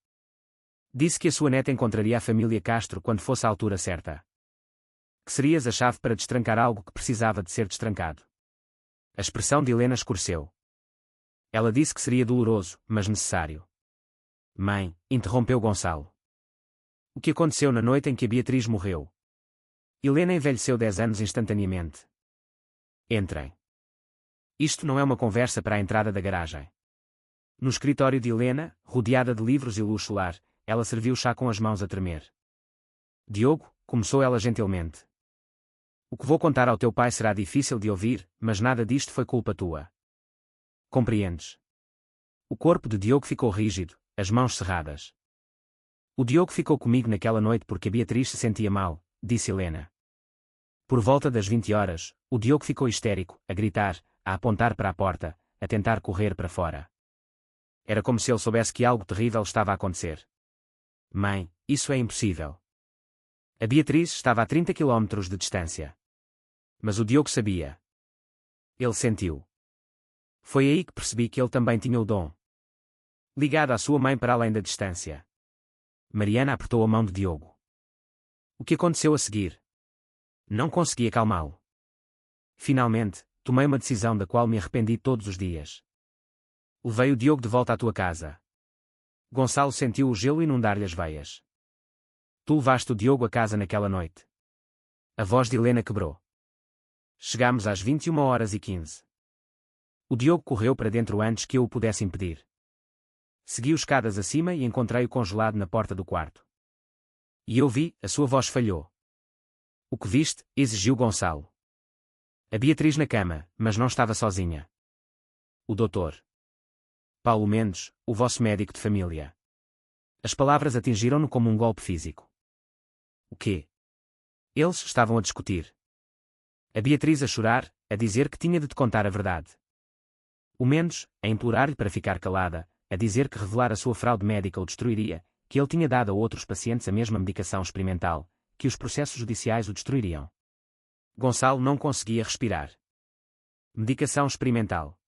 Disse que a sua neta encontraria a família Castro quando fosse a altura certa. Que serias a chave para destrancar algo que precisava de ser destrancado. A expressão de Helena escureceu. Ela disse que seria doloroso, mas necessário. Mãe, interrompeu Gonçalo. O que aconteceu na noite em que a Beatriz morreu? Helena envelheceu 10 anos instantaneamente. Entrem. Isto não é uma conversa para a entrada da garagem. No escritório de Helena, rodeada de livros e luz solar, ela serviu chá com as mãos a tremer. Diogo, começou ela gentilmente. O que vou contar ao teu pai será difícil de ouvir, mas nada disto foi culpa tua. Compreendes? O corpo de Diogo ficou rígido, as mãos cerradas. O Diogo ficou comigo naquela noite porque a Beatriz se sentia mal, disse Helena. Por volta das 20 horas, o Diogo ficou histérico, a gritar, a apontar para a porta, a tentar correr para fora. Era como se ele soubesse que algo terrível estava a acontecer. Mãe, isso é impossível. A Beatriz estava a 30 quilómetros de distância. Mas o Diogo sabia. Ele sentiu. Foi aí que percebi que ele também tinha o dom. Ligado à sua mãe para além da distância. Mariana apertou a mão de Diogo. O que aconteceu a seguir? Não consegui acalmá-lo. Finalmente, tomei uma decisão da qual me arrependi todos os dias. Levei o Diogo de volta à tua casa. Gonçalo sentiu o gelo inundar-lhe as veias. Tu levaste o Diogo a casa naquela noite. A voz de Helena quebrou. Chegámos às 21h15. O Diogo correu para dentro antes que eu o pudesse impedir. Segui os escadas acima e encontrei-o congelado na porta do quarto. E eu vi, a sua voz falhou. O que viste? Exigiu Gonçalo. A Beatriz na cama, mas não estava sozinha. O doutor Paulo Mendes, o vosso médico de família. As palavras atingiram-no como um golpe físico. O quê? Eles estavam a discutir. A Beatriz a chorar, a dizer que tinha de te contar a verdade. O Mendes, a implorar-lhe para ficar calada, a dizer que revelar a sua fraude médica o destruiria, que ele tinha dado a outros pacientes a mesma medicação experimental, que os processos judiciais o destruiriam. Gonçalo não conseguia respirar. Medicação experimental.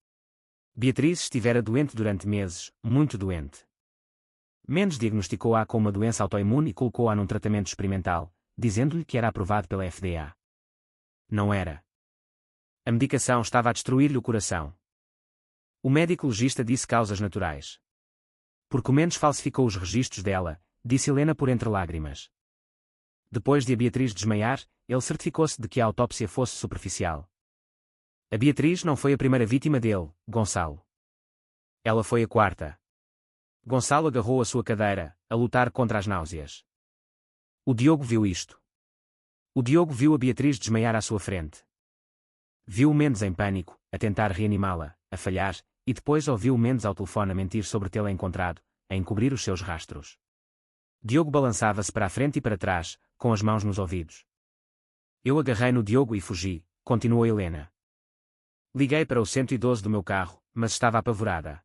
Beatriz estivera doente durante meses, muito doente. Mendes diagnosticou-a com uma doença autoimune e colocou-a num tratamento experimental, dizendo-lhe que era aprovado pela FDA. Não era. A medicação estava a destruir-lhe o coração. O médico legista disse causas naturais. Porque o Mendes falsificou os registros dela, disse Helena por entre lágrimas. Depois de a Beatriz desmaiar, ele certificou-se de que a autópsia fosse superficial. A Beatriz não foi a primeira vítima dele, Gonçalo. Ela foi a quarta. Gonçalo agarrou a sua cadeira, a lutar contra as náuseas. O Diogo viu isto. O Diogo viu a Beatriz desmaiar à sua frente. Viu o Mendes em pânico, a tentar reanimá-la, a falhar, e depois ouviu o Mendes ao telefone a mentir sobre tê-la encontrado, a encobrir os seus rastros. Diogo balançava-se para a frente e para trás, com as mãos nos ouvidos. Eu agarrei no Diogo e fugi, continuou Helena. Liguei para o 112 do meu carro, mas estava apavorada.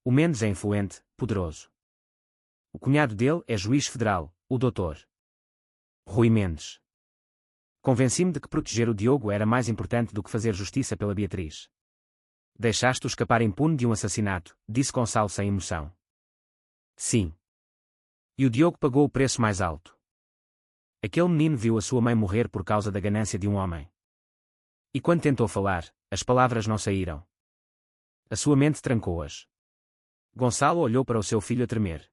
O Mendes é influente, poderoso. O cunhado dele é juiz federal, o Dr. Rui Mendes. Convenci-me de que proteger o Diogo era mais importante do que fazer justiça pela Beatriz. Deixaste-o escapar impune de um assassinato, disse Gonçalo sem emoção. Sim. E o Diogo pagou o preço mais alto. Aquele menino viu a sua mãe morrer por causa da ganância de um homem. E quando tentou falar, as palavras não saíram. A sua mente trancou-as. Gonçalo olhou para o seu filho a tremer.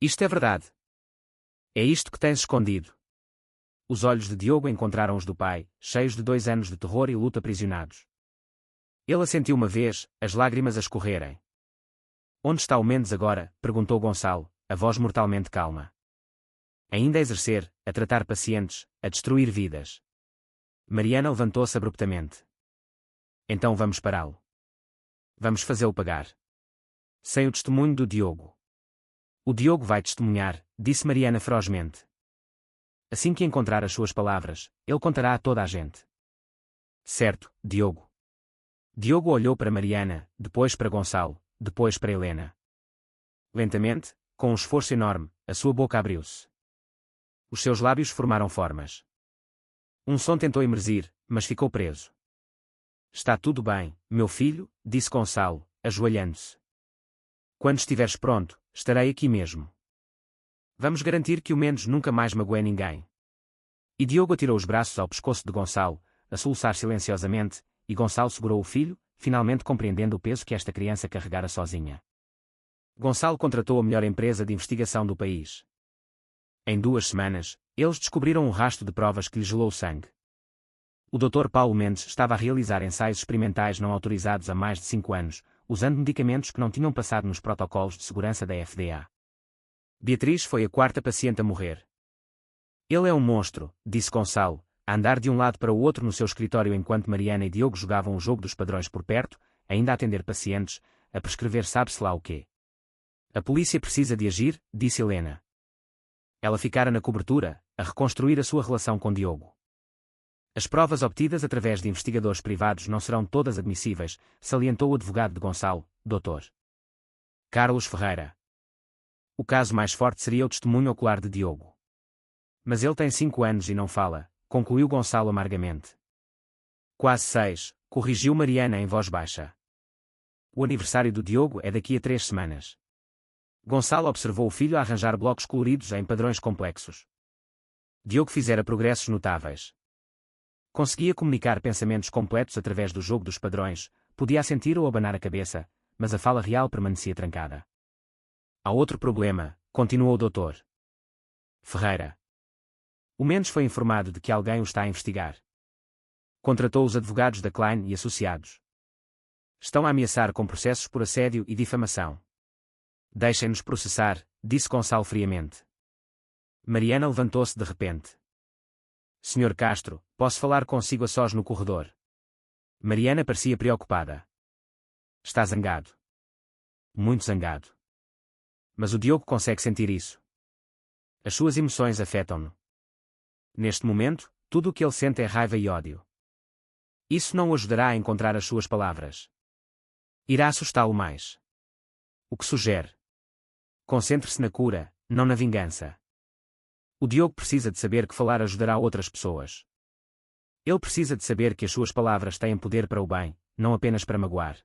Isto é verdade. É isto que tens escondido. Os olhos de Diogo encontraram os do pai, cheios de 2 anos de terror e luta aprisionados. Ele assentiu uma vez, as lágrimas a escorrerem. Onde está o Mendes agora? Perguntou Gonçalo, a voz mortalmente calma. Ainda a exercer, a tratar pacientes, a destruir vidas. Mariana levantou-se abruptamente. Então vamos pará-lo. Vamos fazê-lo pagar. Sem o testemunho do Diogo. O Diogo vai testemunhar, disse Mariana ferozmente. Assim que encontrar as suas palavras, ele contará a toda a gente. Certo, Diogo. Diogo olhou para Mariana, depois para Gonçalo, depois para Helena. Lentamente, com um esforço enorme, a sua boca abriu-se. Os seus lábios formaram formas. Um som tentou emergir, mas ficou preso. Está tudo bem, meu filho, disse Gonçalo, ajoelhando-se. Quando estiveres pronto, estarei aqui mesmo. Vamos garantir que o Mendes nunca mais magoe ninguém. E Diogo atirou os braços ao pescoço de Gonçalo, a soluçar silenciosamente, e Gonçalo segurou o filho, finalmente compreendendo o peso que esta criança carregara sozinha. Gonçalo contratou a melhor empresa de investigação do país. Em 2 semanas, eles descobriram um rastro de provas que lhe gelou o sangue. O Dr. Paulo Mendes estava a realizar ensaios experimentais não autorizados há mais de 5 anos, usando medicamentos que não tinham passado nos protocolos de segurança da FDA. Beatriz foi a 4ª paciente a morrer. Ele é um monstro, disse Gonçalo, a andar de um lado para o outro no seu escritório enquanto Mariana e Diogo jogavam o jogo dos padrões por perto, ainda a atender pacientes, a prescrever sabe-se lá o quê. A polícia precisa de agir, disse Helena. Ela ficara na cobertura, a reconstruir a sua relação com Diogo. As provas obtidas através de investigadores privados não serão todas admissíveis, salientou o advogado de Gonçalo, Dr. Carlos Ferreira. O caso mais forte seria o testemunho ocular de Diogo. Mas ele tem 5 anos e não fala, concluiu Gonçalo amargamente. Quase 6, corrigiu Mariana em voz baixa. O aniversário do Diogo é daqui a 3 semanas. Gonçalo observou o filho a arranjar blocos coloridos em padrões complexos. Diogo fizera progressos notáveis. Conseguia comunicar pensamentos completos através do jogo dos padrões, podia assentir ou abanar a cabeça, mas a fala real permanecia trancada. Há outro problema, continuou o Dr. Ferreira. O Mendes foi informado de que alguém o está a investigar. Contratou os advogados da Klein e Associados. Estão a ameaçar com processos por assédio e difamação. Deixem-nos processar, disse Gonçalo friamente. Mariana levantou-se de repente. Senhor Castro, posso falar consigo a sós no corredor? Mariana parecia preocupada. Está zangado. Muito zangado. Mas o Diogo consegue sentir isso. As suas emoções afetam-no. Neste momento, tudo o que ele sente é raiva e ódio. Isso não o ajudará a encontrar as suas palavras. Irá assustá-lo mais. O que sugere? Concentre-se na cura, não na vingança. O Diogo precisa de saber que falar ajudará outras pessoas. Ele precisa de saber que as suas palavras têm poder para o bem, não apenas para magoar.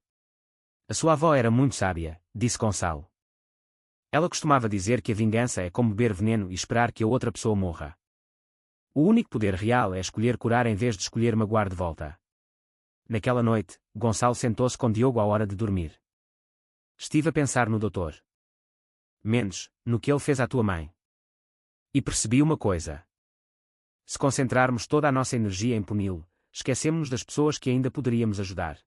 A sua avó era muito sábia, disse Gonçalo. Ela costumava dizer que a vingança é como beber veneno e esperar que a outra pessoa morra. O único poder real é escolher curar em vez de escolher magoar de volta. Naquela noite, Gonçalo sentou-se com Diogo à hora de dormir. Estive a pensar no Dr. Mendes, no que ele fez à tua mãe. E percebi uma coisa. Se concentrarmos toda a nossa energia em puni-lo, esquecemos-nos das pessoas que ainda poderíamos ajudar.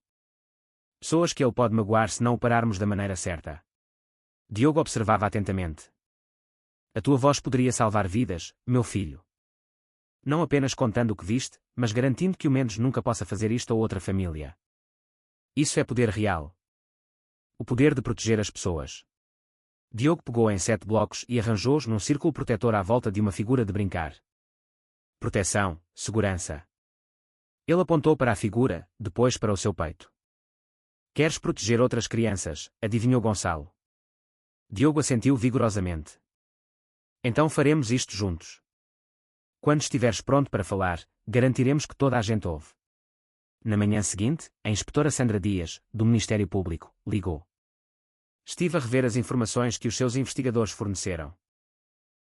Pessoas que ele pode magoar se não o pararmos da maneira certa. Diogo observava atentamente. A tua voz poderia salvar vidas, meu filho. Não apenas contando o que viste, mas garantindo que o Mendes nunca possa fazer isto a outra família. Isso é poder real. O poder de proteger as pessoas. Diogo pegou em 7 blocos e arranjou-os num círculo protetor à volta de uma figura de brincar. Proteção, segurança. Ele apontou para a figura, depois para o seu peito. Queres proteger outras crianças, adivinhou Gonçalo. Diogo assentiu vigorosamente. Então faremos isto juntos. Quando estiveres pronto para falar, garantiremos que toda a gente ouve. Na manhã seguinte, a inspetora Sandra Dias, do Ministério Público, ligou. Estive a rever as informações que os seus investigadores forneceram.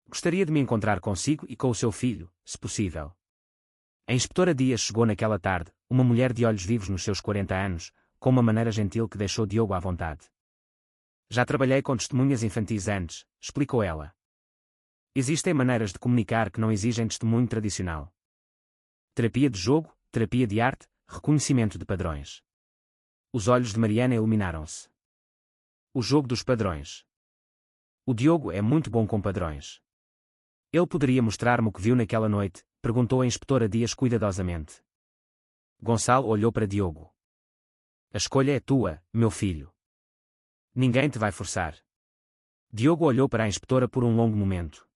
Gostaria de me encontrar consigo e com o seu filho, se possível. A inspetora Dias chegou naquela tarde, uma mulher de olhos vivos nos seus 40 anos, com uma maneira gentil que deixou Diogo à vontade. Já trabalhei com testemunhas infantis antes, explicou ela. Existem maneiras de comunicar que não exigem testemunho tradicional. Terapia de jogo, terapia de arte, reconhecimento de padrões. Os olhos de Mariana iluminaram-se. O jogo dos padrões. O Diogo é muito bom com padrões. Ele poderia mostrar-me o que viu naquela noite? Perguntou a inspetora Dias cuidadosamente. Gonçalo olhou para Diogo. A escolha é tua, meu filho. Ninguém te vai forçar. Diogo olhou para a inspetora por um longo momento.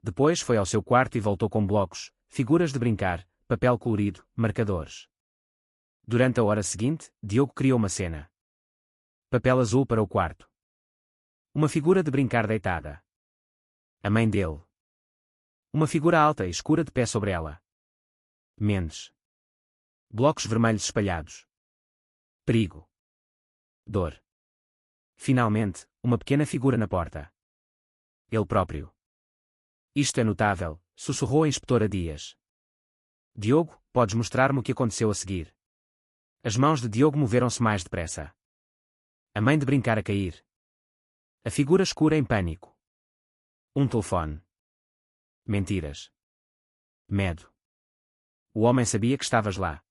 Depois foi ao seu quarto e voltou com blocos, figuras de brincar, papel colorido, marcadores. Durante a hora seguinte, Diogo criou uma cena. Papel azul para o quarto. Uma figura de brincar deitada. A mãe dele. Uma figura alta e escura de pé sobre ela. Mendes. Blocos vermelhos espalhados. Perigo. Dor. Finalmente, uma pequena figura na porta. Ele próprio. Isto é notável, sussurrou a inspetora Dias. Diogo, podes mostrar-me o que aconteceu a seguir? As mãos de Diogo moveram-se mais depressa. A mãe de brincar a cair. A figura escura em pânico. Um telefone. Mentiras. Medo. O homem sabia que estavas lá.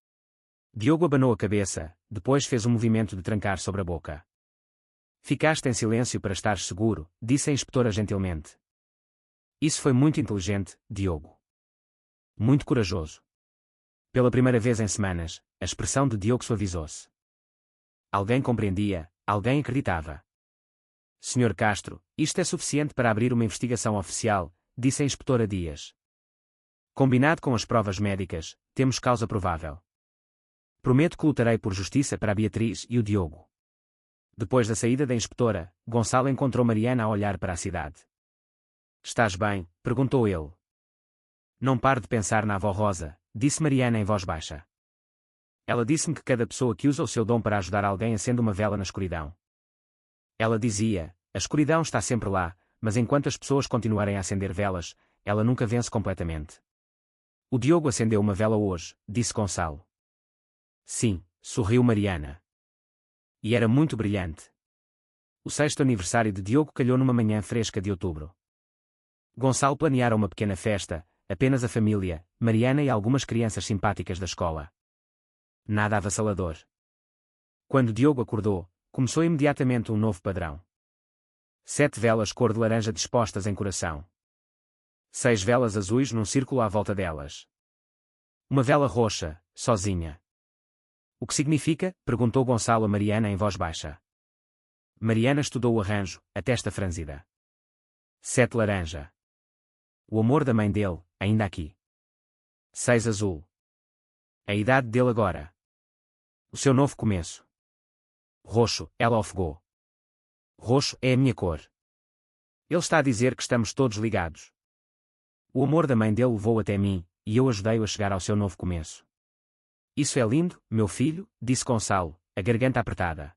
Diogo abanou a cabeça, depois fez um movimento de trancar sobre a boca. Ficaste em silêncio para estar seguro, disse a inspetora gentilmente. Isso foi muito inteligente, Diogo. Muito corajoso. Pela primeira vez em semanas, a expressão de Diogo suavizou-se. Alguém compreendia, alguém acreditava. Senhor Castro, isto é suficiente para abrir uma investigação oficial, disse a inspetora Dias. Combinado com as provas médicas, temos causa provável. Prometo que lutarei por justiça para a Beatriz e o Diogo. Depois da saída da inspetora, Gonçalo encontrou Mariana a olhar para a cidade. Estás bem? Perguntou ele. Não pare de pensar na avó Rosa, disse Mariana em voz baixa. Ela disse-me que cada pessoa que usa o seu dom para ajudar alguém acende uma vela na escuridão. Ela dizia, a escuridão está sempre lá, mas enquanto as pessoas continuarem a acender velas, ela nunca vence completamente. O Diogo acendeu uma vela hoje, disse Gonçalo. Sim, sorriu Mariana. E era muito brilhante. O 6º aniversário de Diogo calhou numa manhã fresca de outubro. Gonçalo planeara uma pequena festa, apenas a família, Mariana e algumas crianças simpáticas da escola. Nada avassalador. Quando Diogo acordou, começou imediatamente um novo padrão. 7 velas cor de laranja dispostas em coração. 6 velas azuis num círculo à volta delas. Uma vela roxa, sozinha. O que significa? Perguntou Gonçalo a Mariana em voz baixa. Mariana estudou o arranjo, a testa franzida. 7 laranja. O amor da mãe dele, ainda aqui. 6 azul. A idade dele agora. O seu novo começo. Roxo, ela ofegou. Roxo é a minha cor. Ele está a dizer que estamos todos ligados. O amor da mãe dele levou até mim, e eu ajudei-o a chegar ao seu novo começo. Isso é lindo, meu filho, disse Gonçalo, a garganta apertada.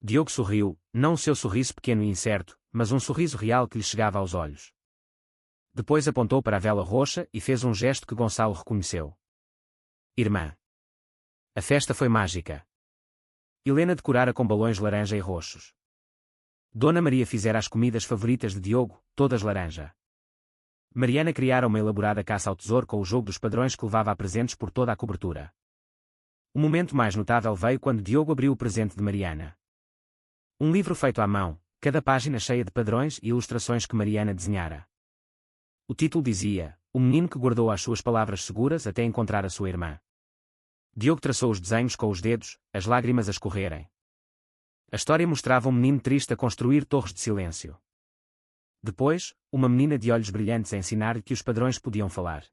Diogo sorriu, não o seu sorriso pequeno e incerto, mas um sorriso real que lhe chegava aos olhos. Depois apontou para a vela roxa e fez um gesto que Gonçalo reconheceu. Irmã. A festa foi mágica. Helena decorara com balões laranja e roxos. Dona Maria fizera as comidas favoritas de Diogo, todas laranja. Mariana criara uma elaborada caça ao tesouro com o jogo dos padrões que levava a presentes por toda a cobertura. O momento mais notável veio quando Diogo abriu o presente de Mariana. Um livro feito à mão, cada página cheia de padrões e ilustrações que Mariana desenhara. O título dizia, o menino que guardou as suas palavras seguras até encontrar a sua irmã. Diogo traçou os desenhos com os dedos, as lágrimas a escorrerem. A história mostrava um menino triste a construir torres de silêncio. Depois, uma menina de olhos brilhantes a ensinar-lhe que os padrões podiam falar.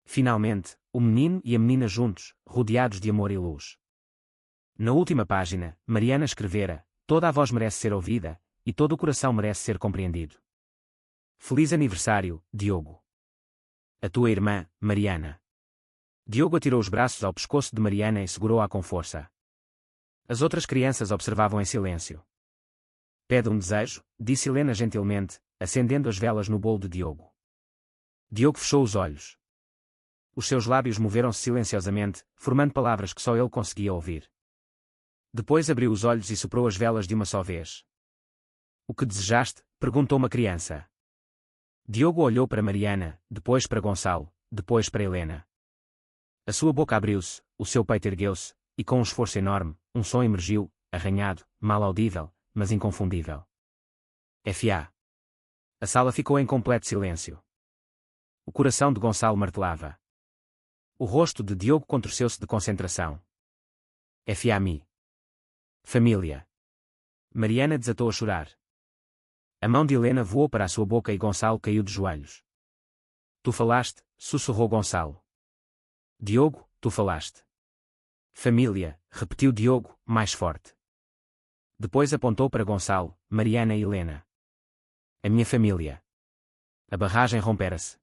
Finalmente, o menino e a menina juntos, rodeados de amor e luz. Na última página, Mariana escrevera, toda a voz merece ser ouvida, e todo o coração merece ser compreendido. Feliz aniversário, Diogo. A tua irmã, Mariana. Diogo atirou os braços ao pescoço de Mariana e segurou-a com força. As outras crianças observavam em silêncio. Pede um desejo, disse Helena gentilmente, acendendo as velas no bolo de Diogo. Diogo fechou os olhos. Os seus lábios moveram-se silenciosamente, formando palavras que só ele conseguia ouvir. Depois abriu os olhos e soprou as velas de uma só vez. O que desejaste? Perguntou uma criança. Diogo olhou para Mariana, depois para Gonçalo, depois para Helena. A sua boca abriu-se, o seu peito ergueu-se, e com um esforço enorme, um som emergiu, arranhado, mal audível, mas inconfundível. F.A. A sala ficou em completo silêncio. O coração de Gonçalo martelava. O rosto de Diogo contorceu-se de concentração. F.A.Mi. Família. Mariana desatou a chorar. A mão de Helena voou para a sua boca e Gonçalo caiu de joelhos. Tu falaste, sussurrou Gonçalo. Diogo, tu falaste. Família, repetiu Diogo, mais forte. Depois apontou para Gonçalo, Mariana e Helena. A minha família. A barragem rompera-se.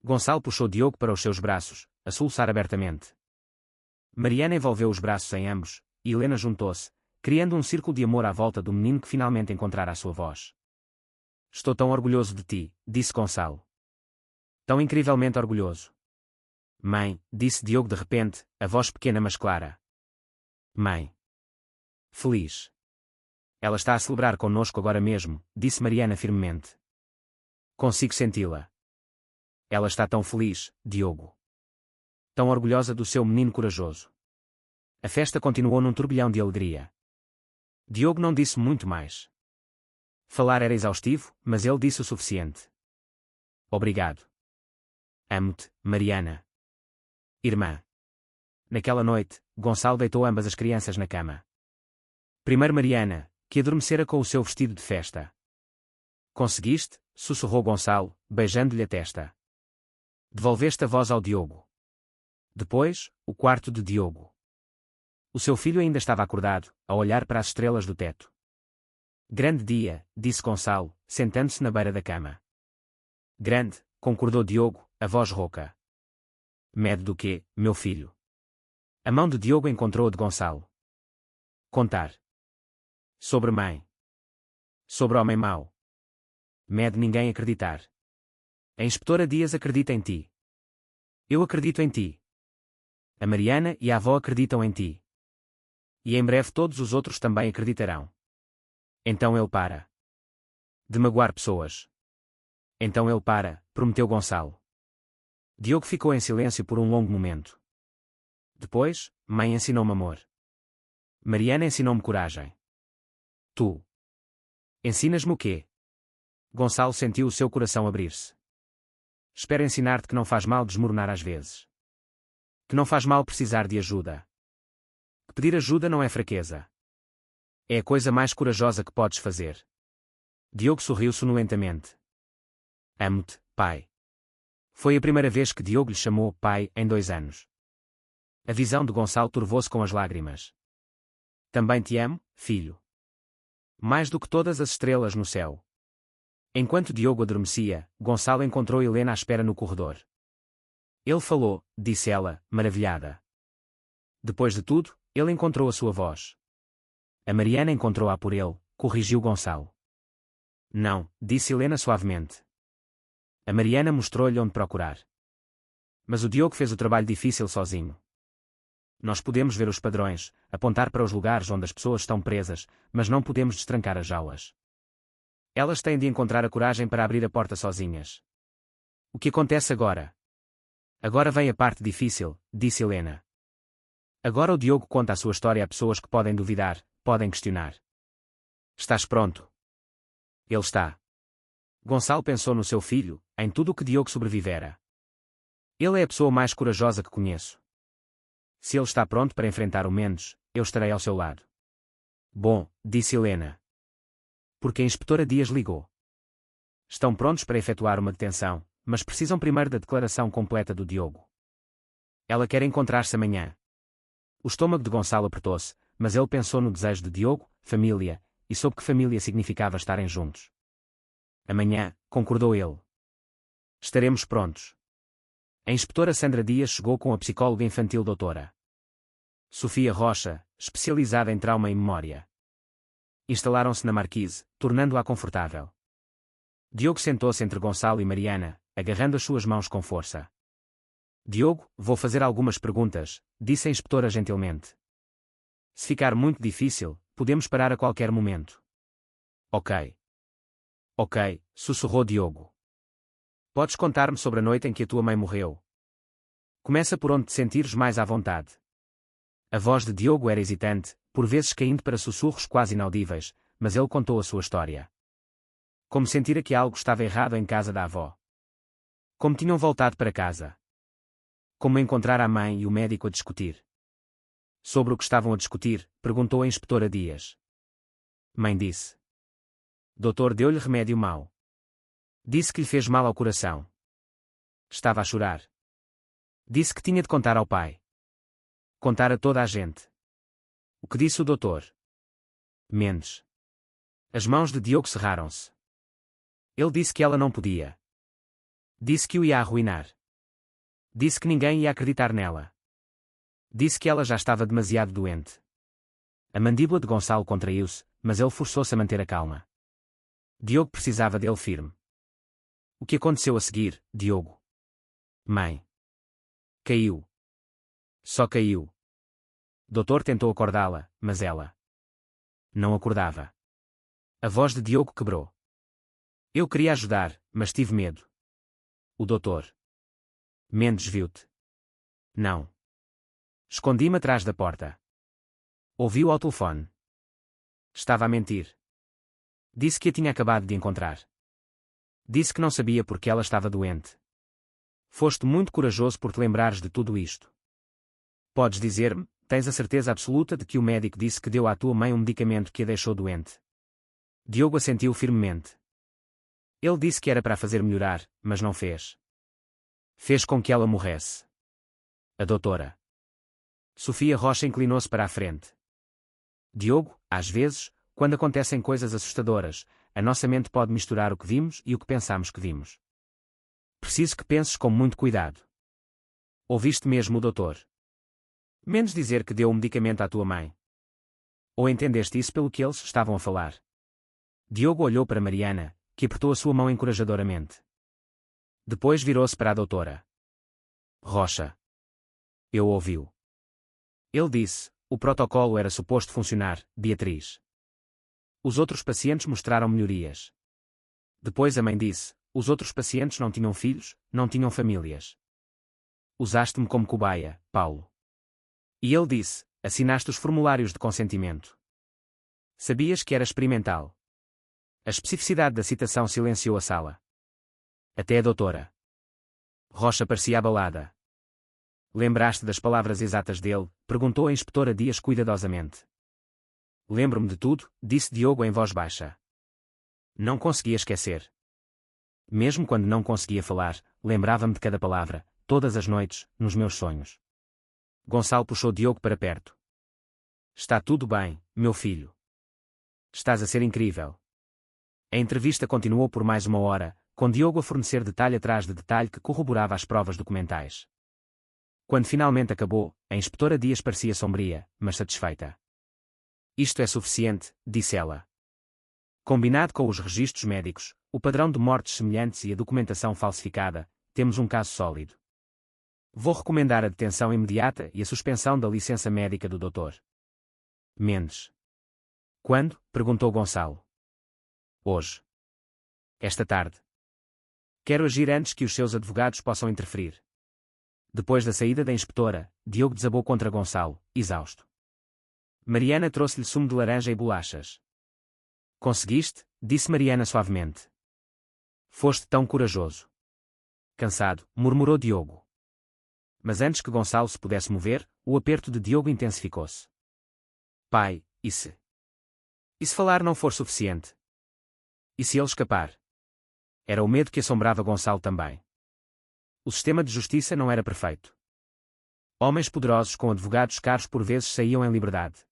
Gonçalo puxou Diogo para os seus braços, a soluçar abertamente. Mariana envolveu os braços em ambos, e Helena juntou-se, criando um círculo de amor à volta do menino que finalmente encontrara a sua voz. Estou tão orgulhoso de ti, disse Gonçalo. Tão incrivelmente orgulhoso. Mãe, disse Diogo de repente, a voz pequena mas clara. Mãe. Feliz. Ela está a celebrar connosco agora mesmo, disse Mariana firmemente. Consigo senti-la. Ela está tão feliz, Diogo. Tão orgulhosa do seu menino corajoso. A festa continuou num turbilhão de alegria. Diogo não disse muito mais. Falar era exaustivo, mas ele disse o suficiente. Obrigado. Amo-te, Mariana. Irmã. Naquela noite, Gonçalo deitou ambas as crianças na cama. Primeiro Mariana, que adormecera com o seu vestido de festa. Conseguiste? Sussurrou Gonçalo, beijando-lhe a testa. Devolveste a voz ao Diogo. Depois, o quarto de Diogo. O seu filho ainda estava acordado, a olhar para as estrelas do teto. Grande dia, disse Gonçalo, sentando-se na beira da cama. Grande, concordou Diogo, a voz rouca. Medo do quê, meu filho? A mão de Diogo encontrou a de Gonçalo. Contar. Sobre mãe. Sobre homem mau. Mede ninguém acreditar. A inspetora Dias acredita em ti. Eu acredito em ti. A Mariana e a avó acreditam em ti. E em breve todos os outros também acreditarão. Então ele para. De magoar pessoas. Então ele para, prometeu Gonçalo. Diogo ficou em silêncio por um longo momento. Depois, mãe ensinou-me amor. Mariana ensinou-me coragem. Tu. Ensinas-me o quê? Gonçalo sentiu o seu coração abrir-se. Espero ensinar-te que não faz mal desmoronar às vezes. Que não faz mal precisar de ajuda. Que pedir ajuda não é fraqueza. É a coisa mais corajosa que podes fazer. Diogo sorriu sonolentamente. Amo-te, pai. Foi a primeira vez que Diogo lhe chamou pai em 2 anos. A visão de Gonçalo turvou-se com as lágrimas. Também te amo, filho. Mais do que todas as estrelas no céu. Enquanto Diogo adormecia, Gonçalo encontrou Helena à espera no corredor. Ele falou, disse ela, maravilhada. Depois de tudo, ele encontrou a sua voz. A Mariana encontrou-a por ele, corrigiu Gonçalo. Não, disse Helena suavemente. A Mariana mostrou-lhe onde procurar. Mas o Diogo fez o trabalho difícil sozinho. Nós podemos ver os padrões, apontar para os lugares onde as pessoas estão presas, mas não podemos destrancar as jaulas. Elas têm de encontrar a coragem para abrir a porta sozinhas. O que acontece agora? Agora vem a parte difícil, disse Helena. Agora o Diogo conta a sua história a pessoas que podem duvidar, podem questionar. Estás pronto? Ele está. Gonçalo pensou no seu filho, em tudo o que Diogo sobrevivera. Ele é a pessoa mais corajosa que conheço. Se ele está pronto para enfrentar o Mendes, eu estarei ao seu lado. Bom, disse Helena. Porque a inspetora Dias ligou. Estão prontos para efetuar uma detenção, mas precisam primeiro da declaração completa do Diogo. Ela quer encontrar-se amanhã. O estômago de Gonçalo apertou-se, mas ele pensou no desejo de Diogo, família, e soube que família significava estarem juntos. Amanhã, concordou ele. Estaremos prontos. A inspetora Sandra Dias chegou com a psicóloga infantil doutora Sofia Rocha, especializada em trauma e memória. Instalaram-se na marquise, tornando-a confortável. Diogo sentou-se entre Gonçalo e Mariana, agarrando as suas mãos com força. Diogo, vou fazer algumas perguntas, disse a inspetora gentilmente. Se ficar muito difícil, podemos parar a qualquer momento. Ok. Ok, sussurrou Diogo. Podes contar-me sobre a noite em que a tua mãe morreu. Começa por onde te sentires mais à vontade. A voz de Diogo era hesitante, por vezes caindo para sussurros quase inaudíveis, mas ele contou a sua história. Como sentira que algo estava errado em casa da avó. Como tinham voltado para casa. Como encontrar a mãe e o médico a discutir. Sobre o que estavam a discutir, perguntou a inspetora Dias. Mãe disse. Doutor deu-lhe remédio mau. Disse que lhe fez mal ao coração. Estava a chorar. Disse que tinha de contar ao pai. Contar a toda a gente. O que disse o doutor? Mendes. As mãos de Diogo cerraram-se. Ele disse que ela não podia. Disse que o ia arruinar. Disse que ninguém ia acreditar nela. Disse que ela já estava demasiado doente. A mandíbula de Gonçalo contraiu-se, mas ele forçou-se a manter a calma. Diogo precisava dele firme. O que aconteceu a seguir, Diogo? Mãe. Caiu. Só caiu. Doutor tentou acordá-la, mas ela não acordava. A voz de Diogo quebrou. Eu queria ajudar, mas tive medo. O doutor Mendes viu-te. Não. Escondi-me atrás da porta. Ouviu ao telefone. Estava a mentir. Disse que a tinha acabado de encontrar. Disse que não sabia porque ela estava doente. Foste muito corajoso por te lembrares de tudo isto. Podes dizer-me, tens a certeza absoluta de que o médico disse que deu à tua mãe um medicamento que a deixou doente? Diogo assentiu firmemente. Ele disse que era para a fazer melhorar, mas não fez. Fez com que ela morresse. A doutora Sofia Rocha inclinou-se para a frente. Diogo, às vezes, quando acontecem coisas assustadoras, a nossa mente pode misturar o que vimos e o que pensamos que vimos. Preciso que penses com muito cuidado. Ouviste mesmo o doutor Mendes dizer que deu o medicamento à tua mãe? Ou entendeste isso pelo que eles estavam a falar? Diogo olhou para Mariana, que apertou a sua mão encorajadoramente. Depois virou-se para a doutora Rocha. Eu ouviu. Ele disse, o protocolo era suposto funcionar, Beatriz. Os outros pacientes mostraram melhorias. Depois a mãe disse, os outros pacientes não tinham filhos, não tinham famílias. Usaste-me como cobaia, Paulo. E ele disse, assinaste os formulários de consentimento. Sabias que era experimental. A especificidade da citação silenciou a sala. Até a doutora Rocha parecia abalada. Lembraste das palavras exatas dele? Perguntou a inspetora Dias cuidadosamente. Lembro-me de tudo, disse Diogo em voz baixa. Não conseguia esquecer. Mesmo quando não conseguia falar, lembrava-me de cada palavra, todas as noites, nos meus sonhos. Gonçalo puxou Diogo para perto. Está tudo bem, meu filho. Estás a ser incrível. A entrevista continuou por mais uma hora, com Diogo a fornecer detalhe atrás de detalhe que corroborava as provas documentais. Quando finalmente acabou, a inspetora Dias parecia sombria, mas satisfeita. Isto é suficiente, disse ela. Combinado com os registros médicos, o padrão de mortes semelhantes e a documentação falsificada, temos um caso sólido. Vou recomendar a detenção imediata e a suspensão da licença médica do Dr. Mendes. Quando? Perguntou Gonçalo. Hoje. Esta tarde. Quero agir antes que os seus advogados possam interferir. Depois da saída da inspetora, Diogo desabou contra Gonçalo, exausto. Mariana trouxe-lhe sumo de laranja e bolachas. Conseguiste? Disse Mariana suavemente. Foste tão corajoso. Cansado, murmurou Diogo. Mas antes que Gonçalo se pudesse mover, o aperto de Diogo intensificou-se. Pai, e se? E se falar não for suficiente? E se ele escapar? Era o medo que assombrava Gonçalo também. O sistema de justiça não era perfeito. Homens poderosos com advogados caros por vezes saíam em liberdade.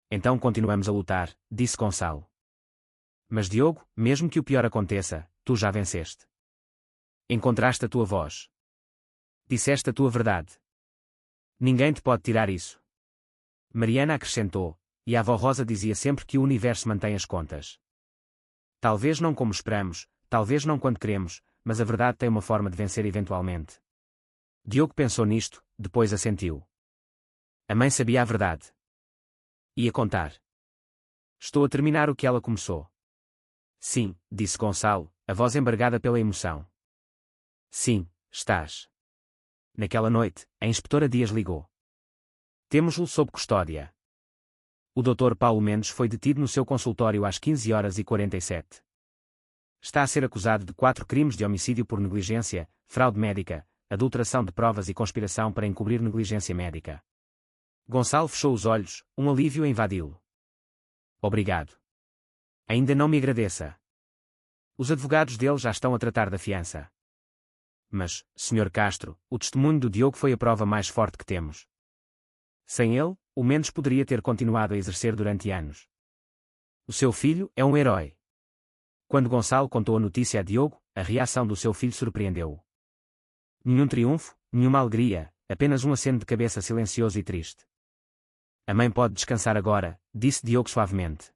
Então continuamos a lutar, disse Gonçalo. Mas Diogo, mesmo que o pior aconteça, tu já venceste. Encontraste a tua voz. Disseste a tua verdade. Ninguém te pode tirar isso. Mariana acrescentou, e a avó Rosa dizia sempre que o universo mantém as contas. Talvez não como esperamos, talvez não quando queremos, mas a verdade tem uma forma de vencer eventualmente. Diogo pensou nisto, depois assentiu. A mãe sabia a verdade. Ia contar. Estou a terminar o que ela começou. Sim, disse Gonçalo, a voz embargada pela emoção. Sim, estás. Naquela noite, a inspetora Dias ligou. Temos-o sob custódia. O Dr. Paulo Mendes foi detido no seu consultório às 15h47. Está a ser acusado de 4 crimes de homicídio por negligência, fraude médica, adulteração de provas e conspiração para encobrir negligência médica. Gonçalo fechou os olhos, um alívio a invadi-lo. Obrigado. Ainda não me agradeça. Os advogados dele já estão a tratar da fiança. Mas, Sr. Castro, o testemunho do Diogo foi a prova mais forte que temos. Sem ele, o Mendes poderia ter continuado a exercer durante anos. O seu filho é um herói. Quando Gonçalo contou a notícia a Diogo, a reação do seu filho surpreendeu-o. Nenhum triunfo, nenhuma alegria, apenas um aceno de cabeça silencioso e triste. A mãe pode descansar agora, disse Diogo suavemente.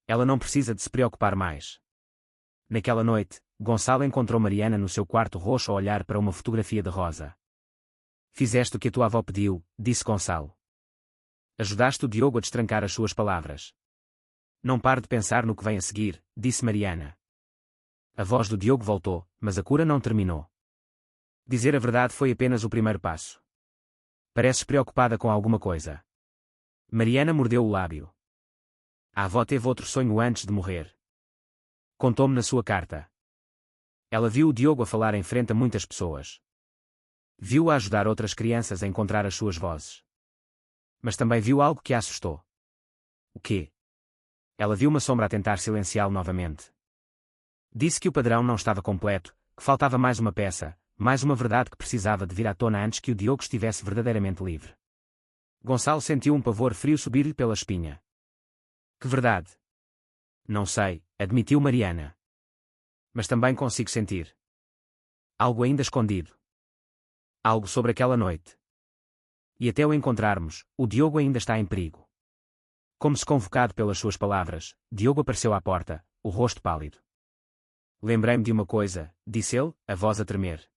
Ela não precisa de se preocupar mais. Naquela noite, Gonçalo encontrou Mariana no seu quarto roxo a olhar para uma fotografia de Rosa. Fizeste o que a tua avó pediu, disse Gonçalo. Ajudaste o Diogo a destrancar as suas palavras. Não pare de pensar no que vem a seguir, disse Mariana. A voz do Diogo voltou, mas a cura não terminou. Dizer a verdade foi apenas o primeiro passo. Pareces preocupada com alguma coisa. Mariana mordeu o lábio. A avó teve outro sonho antes de morrer. Contou-me na sua carta. Ela viu o Diogo a falar em frente a muitas pessoas. Viu-o ajudar outras crianças a encontrar as suas vozes. Mas também viu algo que a assustou. O quê? Ela viu uma sombra a tentar silenciá-lo novamente. Disse que o padrão não estava completo, que faltava mais uma peça, mais uma verdade que precisava de vir à tona antes que o Diogo estivesse verdadeiramente livre. Gonçalo sentiu um pavor frio subir-lhe pela espinha. Que verdade? Não sei, admitiu Mariana. Mas também consigo sentir algo ainda escondido. Algo sobre aquela noite. E até o encontrarmos, o Diogo ainda está em perigo. Como se convocado pelas suas palavras, Diogo apareceu à porta, o rosto pálido. Lembrei-me de uma coisa, disse ele, a voz a tremer.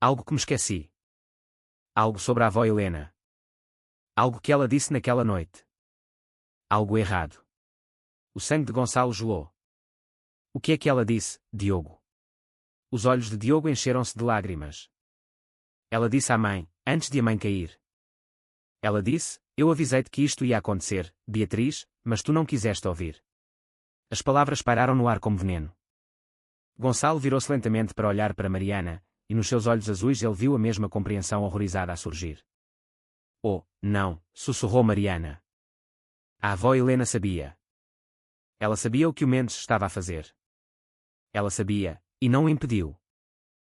Algo que me esqueci. Algo sobre a avó Helena. Algo que ela disse naquela noite. Algo errado. O sangue de Gonçalo gelou. O que é que ela disse, Diogo? Os olhos de Diogo encheram-se de lágrimas. Ela disse à mãe, antes de a mãe cair. Ela disse, eu avisei-te que isto ia acontecer, Beatriz, mas tu não quiseste ouvir. As palavras pairaram no ar como veneno. Gonçalo virou-se lentamente para olhar para Mariana, e nos seus olhos azuis ele viu a mesma compreensão horrorizada a surgir. Oh, não, sussurrou Mariana. A avó Helena sabia. Ela sabia o que o Mendes estava a fazer. Ela sabia, e não o impediu.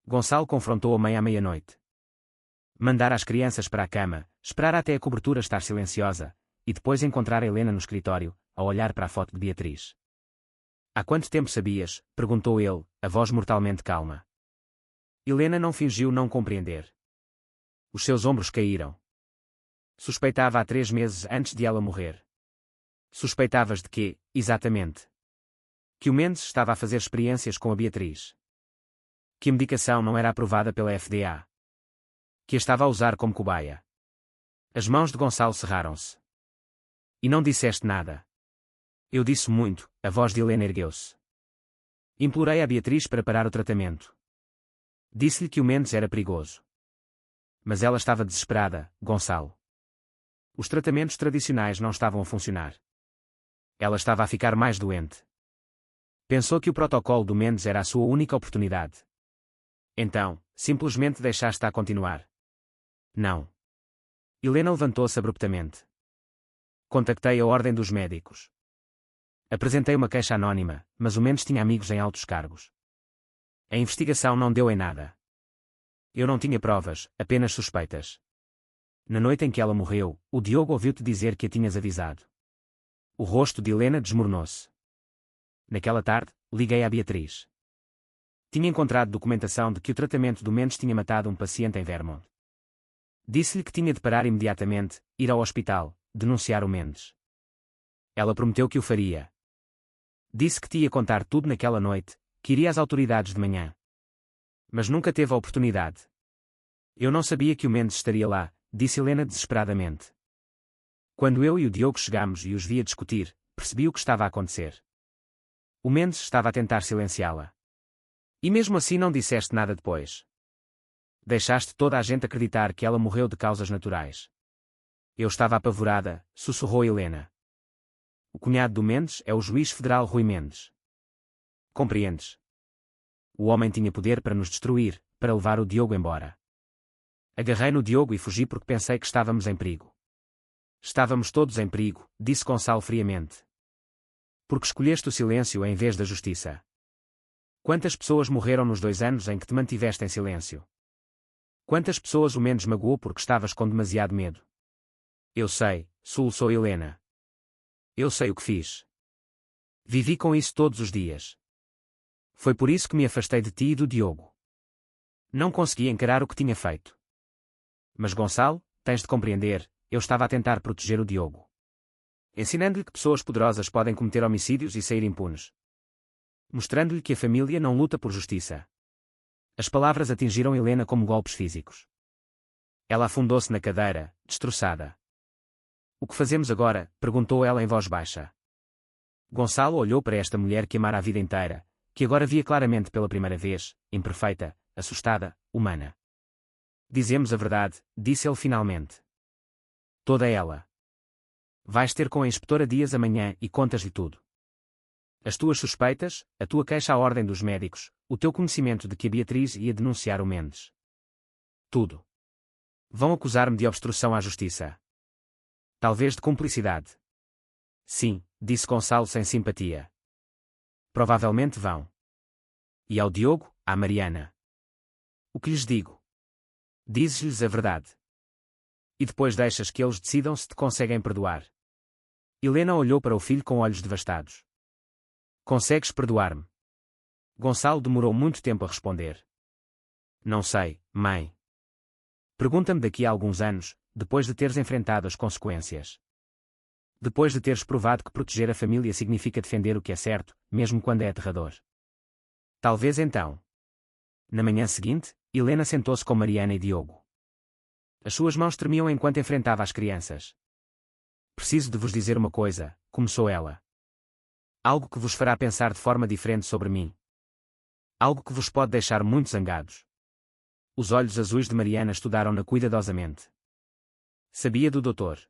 Gonçalo confrontou a mãe à meia-noite. Mandar as crianças para a cama, esperar até a cobertura estar silenciosa, e depois encontrar a Helena no escritório, a olhar para a foto de Beatriz. Há quanto tempo sabias? Perguntou ele, a voz mortalmente calma. Helena não fingiu não compreender. Os seus ombros caíram. Suspeitava há 3 meses antes de ela morrer. Suspeitavas de quê, exatamente? Que o Mendes estava a fazer experiências com a Beatriz. Que a medicação não era aprovada pela FDA. Que a estava a usar como cobaia. As mãos de Gonçalo cerraram-se. E não disseste nada. Eu disse muito, a voz de Helena ergueu-se. Implorei a Beatriz para parar o tratamento. Disse-lhe que o Mendes era perigoso. Mas ela estava desesperada, Gonçalo. Os tratamentos tradicionais não estavam a funcionar. Ela estava a ficar mais doente. Pensou que o protocolo do Mendes era a sua única oportunidade. Então, simplesmente deixaste-a continuar. Não. Helena levantou-se abruptamente. Contactei a ordem dos médicos. Apresentei uma queixa anónima, mas o Mendes tinha amigos em altos cargos. A investigação não deu em nada. Eu não tinha provas, apenas suspeitas. Na noite em que ela morreu, o Diogo ouviu-te dizer que a tinhas avisado. O rosto de Helena desmoronou-se. Naquela tarde, liguei à Beatriz. Tinha encontrado documentação de que o tratamento do Mendes tinha matado um paciente em Vermont. Disse-lhe que tinha de parar imediatamente, ir ao hospital, denunciar o Mendes. Ela prometeu que o faria. Disse que te ia contar tudo naquela noite, que iria às autoridades de manhã. Mas nunca teve a oportunidade. Eu não sabia que o Mendes estaria lá, disse Helena desesperadamente. Quando eu e o Diogo chegámos e os vi a discutir, percebi o que estava a acontecer. O Mendes estava a tentar silenciá-la. E mesmo assim não disseste nada depois. Deixaste toda a gente acreditar que ela morreu de causas naturais. Eu estava apavorada, sussurrou Helena. O cunhado do Mendes é o juiz federal Rui Mendes. Compreendes? O homem tinha poder para nos destruir, para levar o Diogo embora. Agarrei no Diogo e fugi porque pensei que estávamos em perigo. Estávamos todos em perigo, disse Gonçalo friamente. Porque escolheste o silêncio em vez da justiça. Quantas pessoas morreram nos 2 anos em que te mantiveste em silêncio? Quantas pessoas o Mendes magoou porque estavas com demasiado medo? Eu sei, soluçou Helena. Eu sei o que fiz. Vivi com isso todos os dias. Foi por isso que me afastei de ti e do Diogo. Não consegui encarar o que tinha feito. Mas Gonçalo, tens de compreender, eu estava a tentar proteger o Diogo. Ensinando-lhe que pessoas poderosas podem cometer homicídios e sair impunes. mostrando-lhe que a família não luta por justiça. As palavras atingiram Helena como golpes físicos. Ela afundou-se na cadeira, destroçada. O que fazemos agora? Perguntou ela em voz baixa. Gonçalo olhou para esta mulher que amara a vida inteira, que agora via claramente pela primeira vez, imperfeita, assustada, humana. Dizemos a verdade, disse ele finalmente. Toda ela. Vais ter com a inspetora Dias amanhã e contas-lhe tudo. As tuas suspeitas, a tua queixa à ordem dos médicos, o teu conhecimento de que a Beatriz ia denunciar o Mendes. Tudo. Vão acusar-me de obstrução à justiça. Talvez de cumplicidade. Sim, disse Gonçalo sem simpatia. Provavelmente vão. E ao Diogo, à Mariana. O que lhes digo? Dizes-lhes a verdade. E depois deixas que eles decidam se te conseguem perdoar. Helena olhou para o filho com olhos devastados. Consegues perdoar-me? Gonçalo demorou muito tempo a responder. Não sei, mãe. Pergunta-me daqui a alguns anos, depois de teres enfrentado as consequências. Depois de teres provado que proteger a família significa defender o que é certo, mesmo quando é aterrador. Talvez então. Na manhã seguinte, Helena sentou-se com Mariana e Diogo. As suas mãos tremiam enquanto enfrentava as crianças. Preciso de vos dizer uma coisa, começou ela. Algo que vos fará pensar de forma diferente sobre mim. Algo que vos pode deixar muito zangados. Os olhos azuis de Mariana estudaram-na cuidadosamente. Sabia do doutor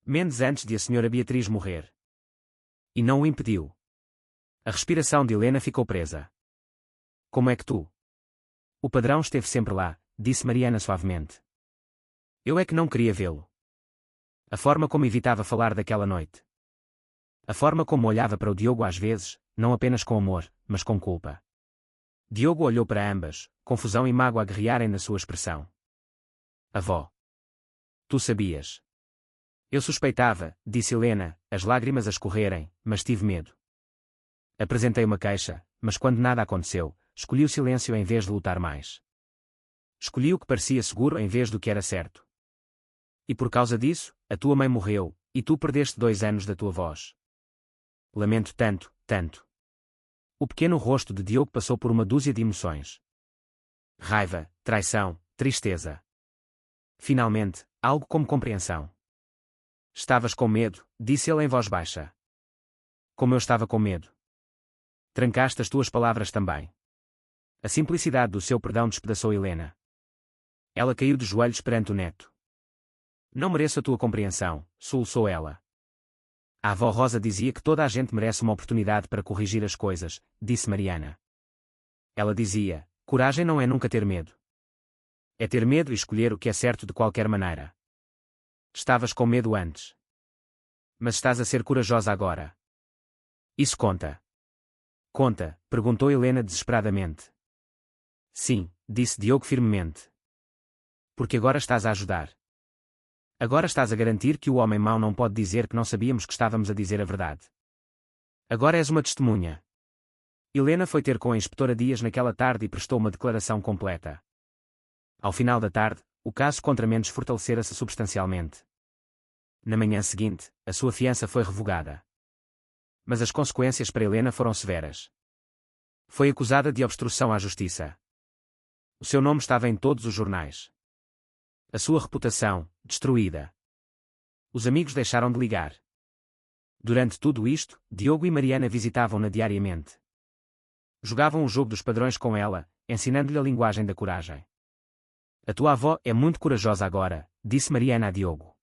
Mendes antes de a senhora Beatriz morrer. E não o impediu. A respiração de Helena ficou presa. Como é que tu? O padrão esteve sempre lá, disse Mariana suavemente. Eu é que não queria vê-lo. A forma como evitava falar daquela noite. A forma como olhava para o Diogo às vezes, não apenas com amor, mas com culpa. Diogo olhou para ambas, confusão e mágoa a guerrearem na sua expressão. Avó. Tu sabias. Eu suspeitava, disse Helena, as lágrimas a escorrerem, mas tive medo. Apresentei uma queixa, mas quando nada aconteceu, escolhi o silêncio em vez de lutar mais. Escolhi o que parecia seguro em vez do que era certo. E por causa disso, a tua mãe morreu, e tu perdeste 2 anos da tua voz. Lamento tanto, tanto. O pequeno rosto de Diogo passou por uma dúzia de emoções. Raiva, traição, tristeza. Finalmente, algo como compreensão. Estavas com medo, disse ele em voz baixa. Como eu estava com medo. Trancaste as tuas palavras também. A simplicidade do seu perdão despedaçou Helena. Ela caiu de joelhos perante o neto. Não mereço a tua compreensão, soluçou ela. A avó Rosa dizia que toda a gente merece uma oportunidade para corrigir as coisas, disse Mariana. Ela dizia, coragem não é nunca ter medo. É ter medo e escolher o que é certo de qualquer maneira. Estavas com medo antes. Mas estás a ser corajosa agora. Isso conta. Conta, perguntou Helena desesperadamente. Sim, disse Diogo firmemente. Porque agora estás a ajudar. Agora estás a garantir que o homem mau não pode dizer que não sabíamos que estávamos a dizer a verdade. Agora és uma testemunha. Helena foi ter com a inspetora Dias naquela tarde e prestou uma declaração completa. Ao final da tarde, o caso contra Mendes fortalecera-se substancialmente. Na manhã seguinte, a sua fiança foi revogada. Mas as consequências para Helena foram severas. Foi acusada de obstrução à justiça. O seu nome estava em todos os jornais. A sua reputação, destruída. Os amigos deixaram de ligar. Durante tudo isto, Diogo e Mariana visitavam-na diariamente. Jogavam o jogo dos padrões com ela, ensinando-lhe a linguagem da coragem. A tua avó é muito corajosa agora, disse Mariana a Diogo.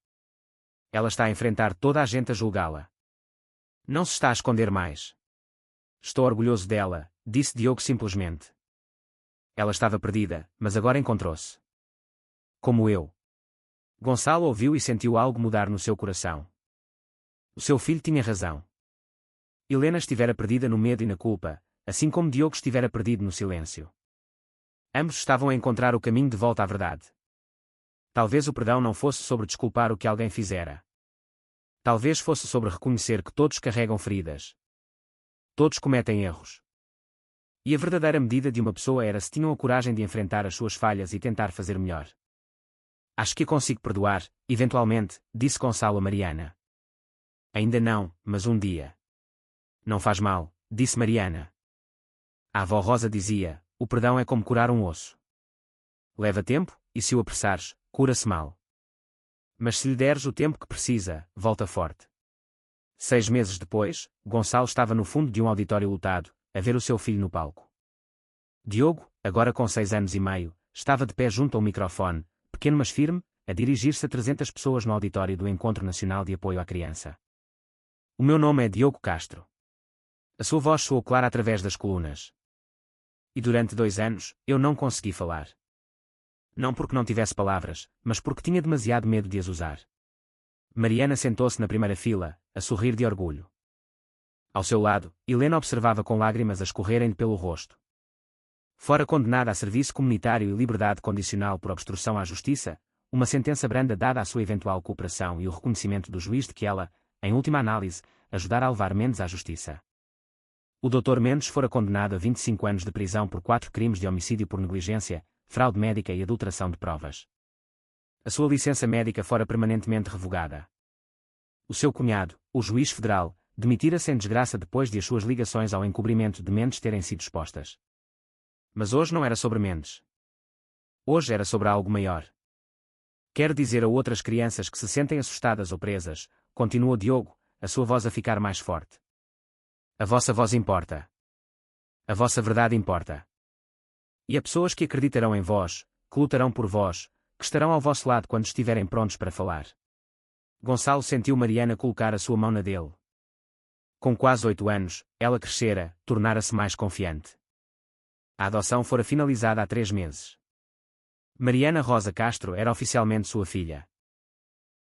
Ela está a enfrentar toda a gente a julgá-la. Não se está a esconder mais. Estou orgulhoso dela, disse Diogo simplesmente. Ela estava perdida, mas agora encontrou-se. Como eu. Gonçalo ouviu e sentiu algo mudar no seu coração. O seu filho tinha razão. Helena estivera perdida no medo e na culpa, assim como Diogo estivera perdido no silêncio. Ambos estavam a encontrar o caminho de volta à verdade. Talvez o perdão não fosse sobre desculpar o que alguém fizera. Talvez fosse sobre reconhecer que todos carregam feridas. Todos cometem erros. E a verdadeira medida de uma pessoa era se tinham a coragem de enfrentar as suas falhas e tentar fazer melhor. Acho que a consigo perdoar, eventualmente, disse Gonçalo a Mariana. Ainda não, mas um dia. Não faz mal, disse Mariana. A avó Rosa dizia: o perdão é como curar um osso. Leva tempo, e se o apressares, cura-se mal. Mas se lhe deres o tempo que precisa, volta forte. 6 meses depois, Gonçalo estava no fundo de um auditório lotado, a ver o seu filho no palco. Diogo, agora com 6 anos e meio, estava de pé junto ao microfone, pequeno mas firme, a dirigir-se a 300 pessoas no auditório do Encontro Nacional de Apoio à Criança. O meu nome é Diogo Castro. A sua voz soou clara através das colunas. E durante 2 anos, eu não consegui falar. Não porque não tivesse palavras, mas porque tinha demasiado medo de as usar. Mariana sentou-se na primeira fila, a sorrir de orgulho. Ao seu lado, Helena observava com lágrimas a escorrerem-lhe pelo rosto. Fora condenada a serviço comunitário e liberdade condicional por obstrução à justiça, uma sentença branda dada à sua eventual cooperação e o reconhecimento do juiz de que ela, em última análise, ajudara a levar Mendes à justiça. O Dr. Mendes fora condenado a 25 anos de prisão por 4 crimes de homicídio por negligência, fraude médica e adulteração de provas. A sua licença médica fora permanentemente revogada. O seu cunhado, o juiz federal, demitira-se em desgraça depois de as suas ligações ao encobrimento de Mendes terem sido expostas. Mas hoje não era sobre Mendes. Hoje era sobre algo maior. Quero dizer a outras crianças que se sentem assustadas ou presas, continuou Diogo, a sua voz a ficar mais forte. A vossa voz importa. A vossa verdade importa. E há pessoas que acreditarão em vós, que lutarão por vós, que estarão ao vosso lado quando estiverem prontos para falar. Gonçalo sentiu Mariana colocar a sua mão na dele. Com quase 8 anos, ela crescera, tornara-se mais confiante. A adoção fora finalizada há 3 meses. Mariana Rosa Castro era oficialmente sua filha.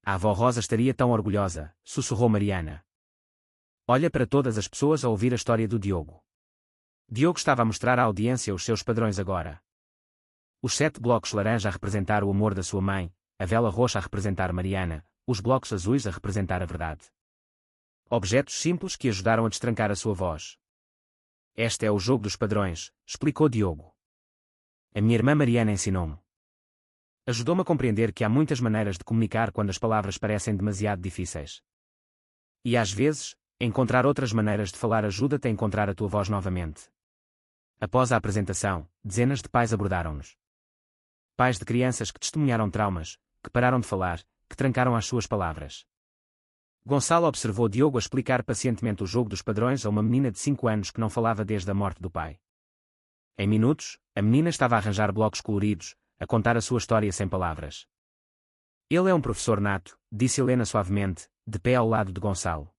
A avó Rosa estaria tão orgulhosa, sussurrou Mariana. Olha para todas as pessoas a ouvir a história do Diogo. Diogo estava a mostrar à audiência os seus padrões agora. Os 7 blocos laranja a representar o amor da sua mãe, a vela roxa a representar Mariana, os blocos azuis a representar a verdade. Objetos simples que ajudaram a destrancar a sua voz. Este é o jogo dos padrões, explicou Diogo. A minha irmã Mariana ensinou-me. Ajudou-me a compreender que há muitas maneiras de comunicar quando as palavras parecem demasiado difíceis. E às vezes, encontrar outras maneiras de falar ajuda-te a encontrar a tua voz novamente. Após a apresentação, dezenas de pais abordaram-nos. Pais de crianças que testemunharam traumas, que pararam de falar, que trancaram as suas palavras. Gonçalo observou Diogo a explicar pacientemente o jogo dos padrões a uma menina de 5 anos que não falava desde a morte do pai. Em minutos, a menina estava a arranjar blocos coloridos, a contar a sua história sem palavras. Ele é um professor nato, disse Helena suavemente, de pé ao lado de Gonçalo.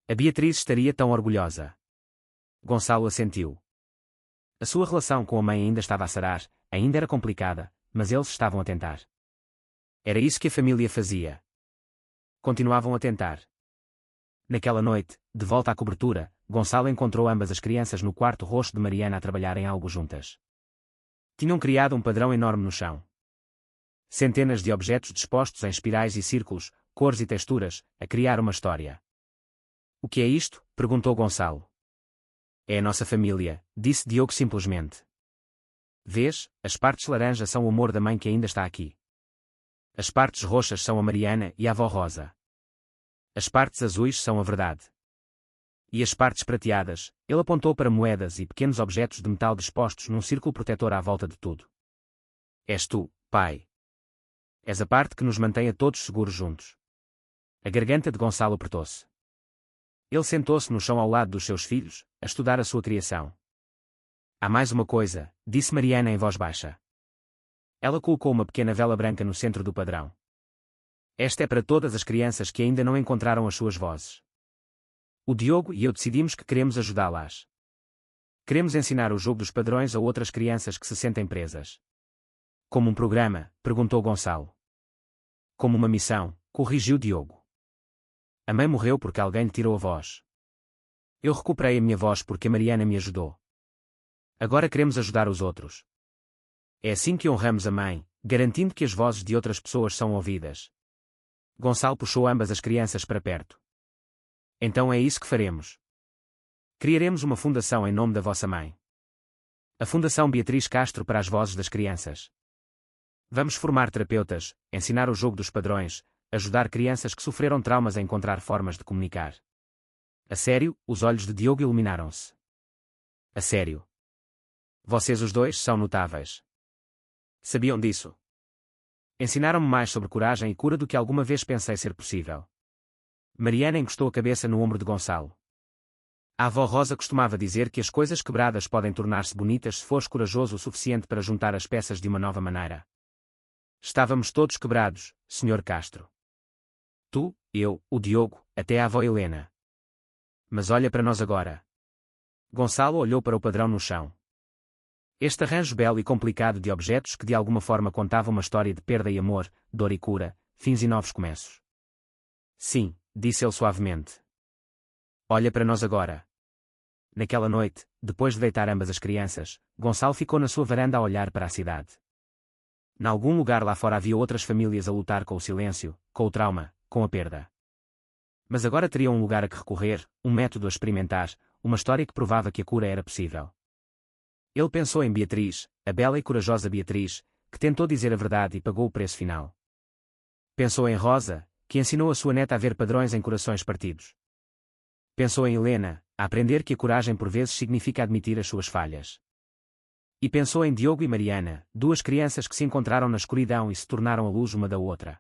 A Beatriz estaria tão orgulhosa. Gonçalo assentiu. A sua relação com a mãe ainda estava a sarar, ainda era complicada, mas eles estavam a tentar. Era isso que a família fazia. Continuavam a tentar. Naquela noite, de volta à cobertura, Gonçalo encontrou ambas as crianças no quarto rosto de Mariana a trabalhar em algo juntas. Tinham criado um padrão enorme no chão. Centenas de objetos dispostos em espirais e círculos, cores e texturas, a criar uma história. O que é isto? Perguntou Gonçalo. É a nossa família, disse Diogo simplesmente. Vês, as partes laranja são o amor da mãe que ainda está aqui. As partes roxas são a Mariana e a avó Rosa. As partes azuis são a verdade. E as partes prateadas, ele apontou para moedas e pequenos objetos de metal dispostos num círculo protetor à volta de tudo. És tu, pai. És a parte que nos mantém a todos seguros juntos. A garganta de Gonçalo apertou-se. Ele sentou-se no chão ao lado dos seus filhos, a estudar a sua criação. Há mais uma coisa, disse Mariana em voz baixa. Ela colocou uma pequena vela branca no centro do padrão. Esta é para todas as crianças que ainda não encontraram as suas vozes. O Diogo e eu decidimos que queremos ajudá-las. Queremos ensinar o jogo dos padrões a outras crianças que se sentem presas. Como um programa? Perguntou Gonçalo. Como uma missão, corrigiu Diogo. A mãe morreu porque alguém lhe tirou a voz. Eu recuperei a minha voz porque a Mariana me ajudou. Agora queremos ajudar os outros. É assim que honramos a mãe, garantindo que as vozes de outras pessoas são ouvidas. Gonçalo puxou ambas as crianças para perto. Então é isso que faremos. Criaremos uma fundação em nome da vossa mãe. A Fundação Beatriz Castro para as Vozes das Crianças. Vamos formar terapeutas, ensinar o jogo dos padrões, ajudar crianças que sofreram traumas a encontrar formas de comunicar. A sério, os olhos de Diogo iluminaram-se. A sério. Vocês os dois são notáveis. Sabiam disso? Ensinaram-me mais sobre coragem e cura do que alguma vez pensei ser possível. Mariana encostou a cabeça no ombro de Gonçalo. A avó Rosa costumava dizer que as coisas quebradas podem tornar-se bonitas se fores corajoso o suficiente para juntar as peças de uma nova maneira. Estávamos todos quebrados, Sr. Castro. Tu, eu, o Diogo, até a avó Helena. Mas olha para nós agora. Gonçalo olhou para o padrão no chão. Este arranjo belo e complicado de objetos que de alguma forma contava uma história de perda e amor, dor e cura, fins e novos começos. Sim, disse ele suavemente. Olha para nós agora. Naquela noite, depois de deitar ambas as crianças, Gonçalo ficou na sua varanda a olhar para a cidade. Em algum lugar lá fora havia outras famílias a lutar com o silêncio, com o trauma, com a perda. Mas agora teriam um lugar a que recorrer, um método a experimentar, uma história que provava que a cura era possível. Ele pensou em Beatriz, a bela e corajosa Beatriz, que tentou dizer a verdade e pagou o preço final. Pensou em Rosa, que ensinou a sua neta a ver padrões em corações partidos. Pensou em Helena, a aprender que a coragem por vezes significa admitir as suas falhas. E pensou em Diogo e Mariana, duas crianças que se encontraram na escuridão e se tornaram a luz uma da outra.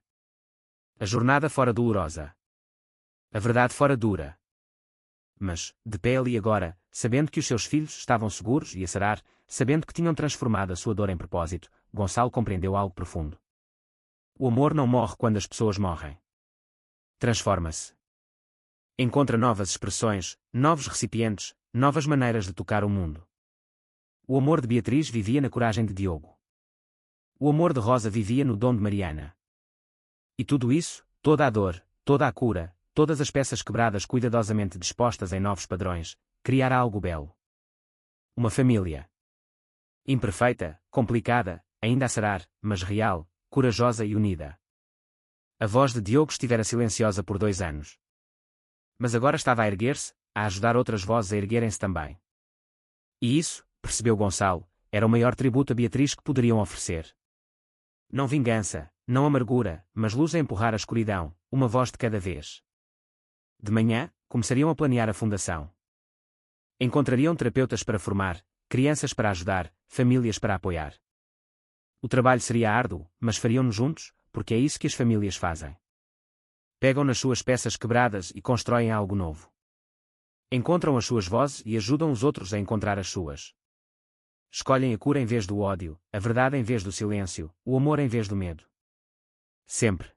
A jornada fora dolorosa. A verdade fora dura. Mas, de pé ali agora, sabendo que os seus filhos estavam seguros e a sarar, sabendo que tinham transformado a sua dor em propósito, Gonçalo compreendeu algo profundo. O amor não morre quando as pessoas morrem. Transforma-se. Encontra novas expressões, novos recipientes, novas maneiras de tocar o mundo. O amor de Beatriz vivia na coragem de Diogo. O amor de Rosa vivia no dom de Mariana. E tudo isso, toda a dor, toda a cura, todas as peças quebradas cuidadosamente dispostas em novos padrões, criar algo belo. Uma família. Imperfeita, complicada, ainda a sarar, mas real, corajosa e unida. A voz de Diogo estivera silenciosa por 2 anos. Mas agora estava a erguer-se, a ajudar outras vozes a erguerem-se também. E isso, percebeu Gonçalo, era o maior tributo a Beatriz que poderiam oferecer. Não vingança, não amargura, mas luz a empurrar a escuridão, uma voz de cada vez. De manhã, começariam a planear a fundação. Encontrariam terapeutas para formar, crianças para ajudar, famílias para apoiar. O trabalho seria árduo, mas fariam-no juntos, porque é isso que as famílias fazem. Pegam nas suas peças quebradas e constroem algo novo. Encontram as suas vozes e ajudam os outros a encontrar as suas. Escolhem a cura em vez do ódio, a verdade em vez do silêncio, o amor em vez do medo. Sempre.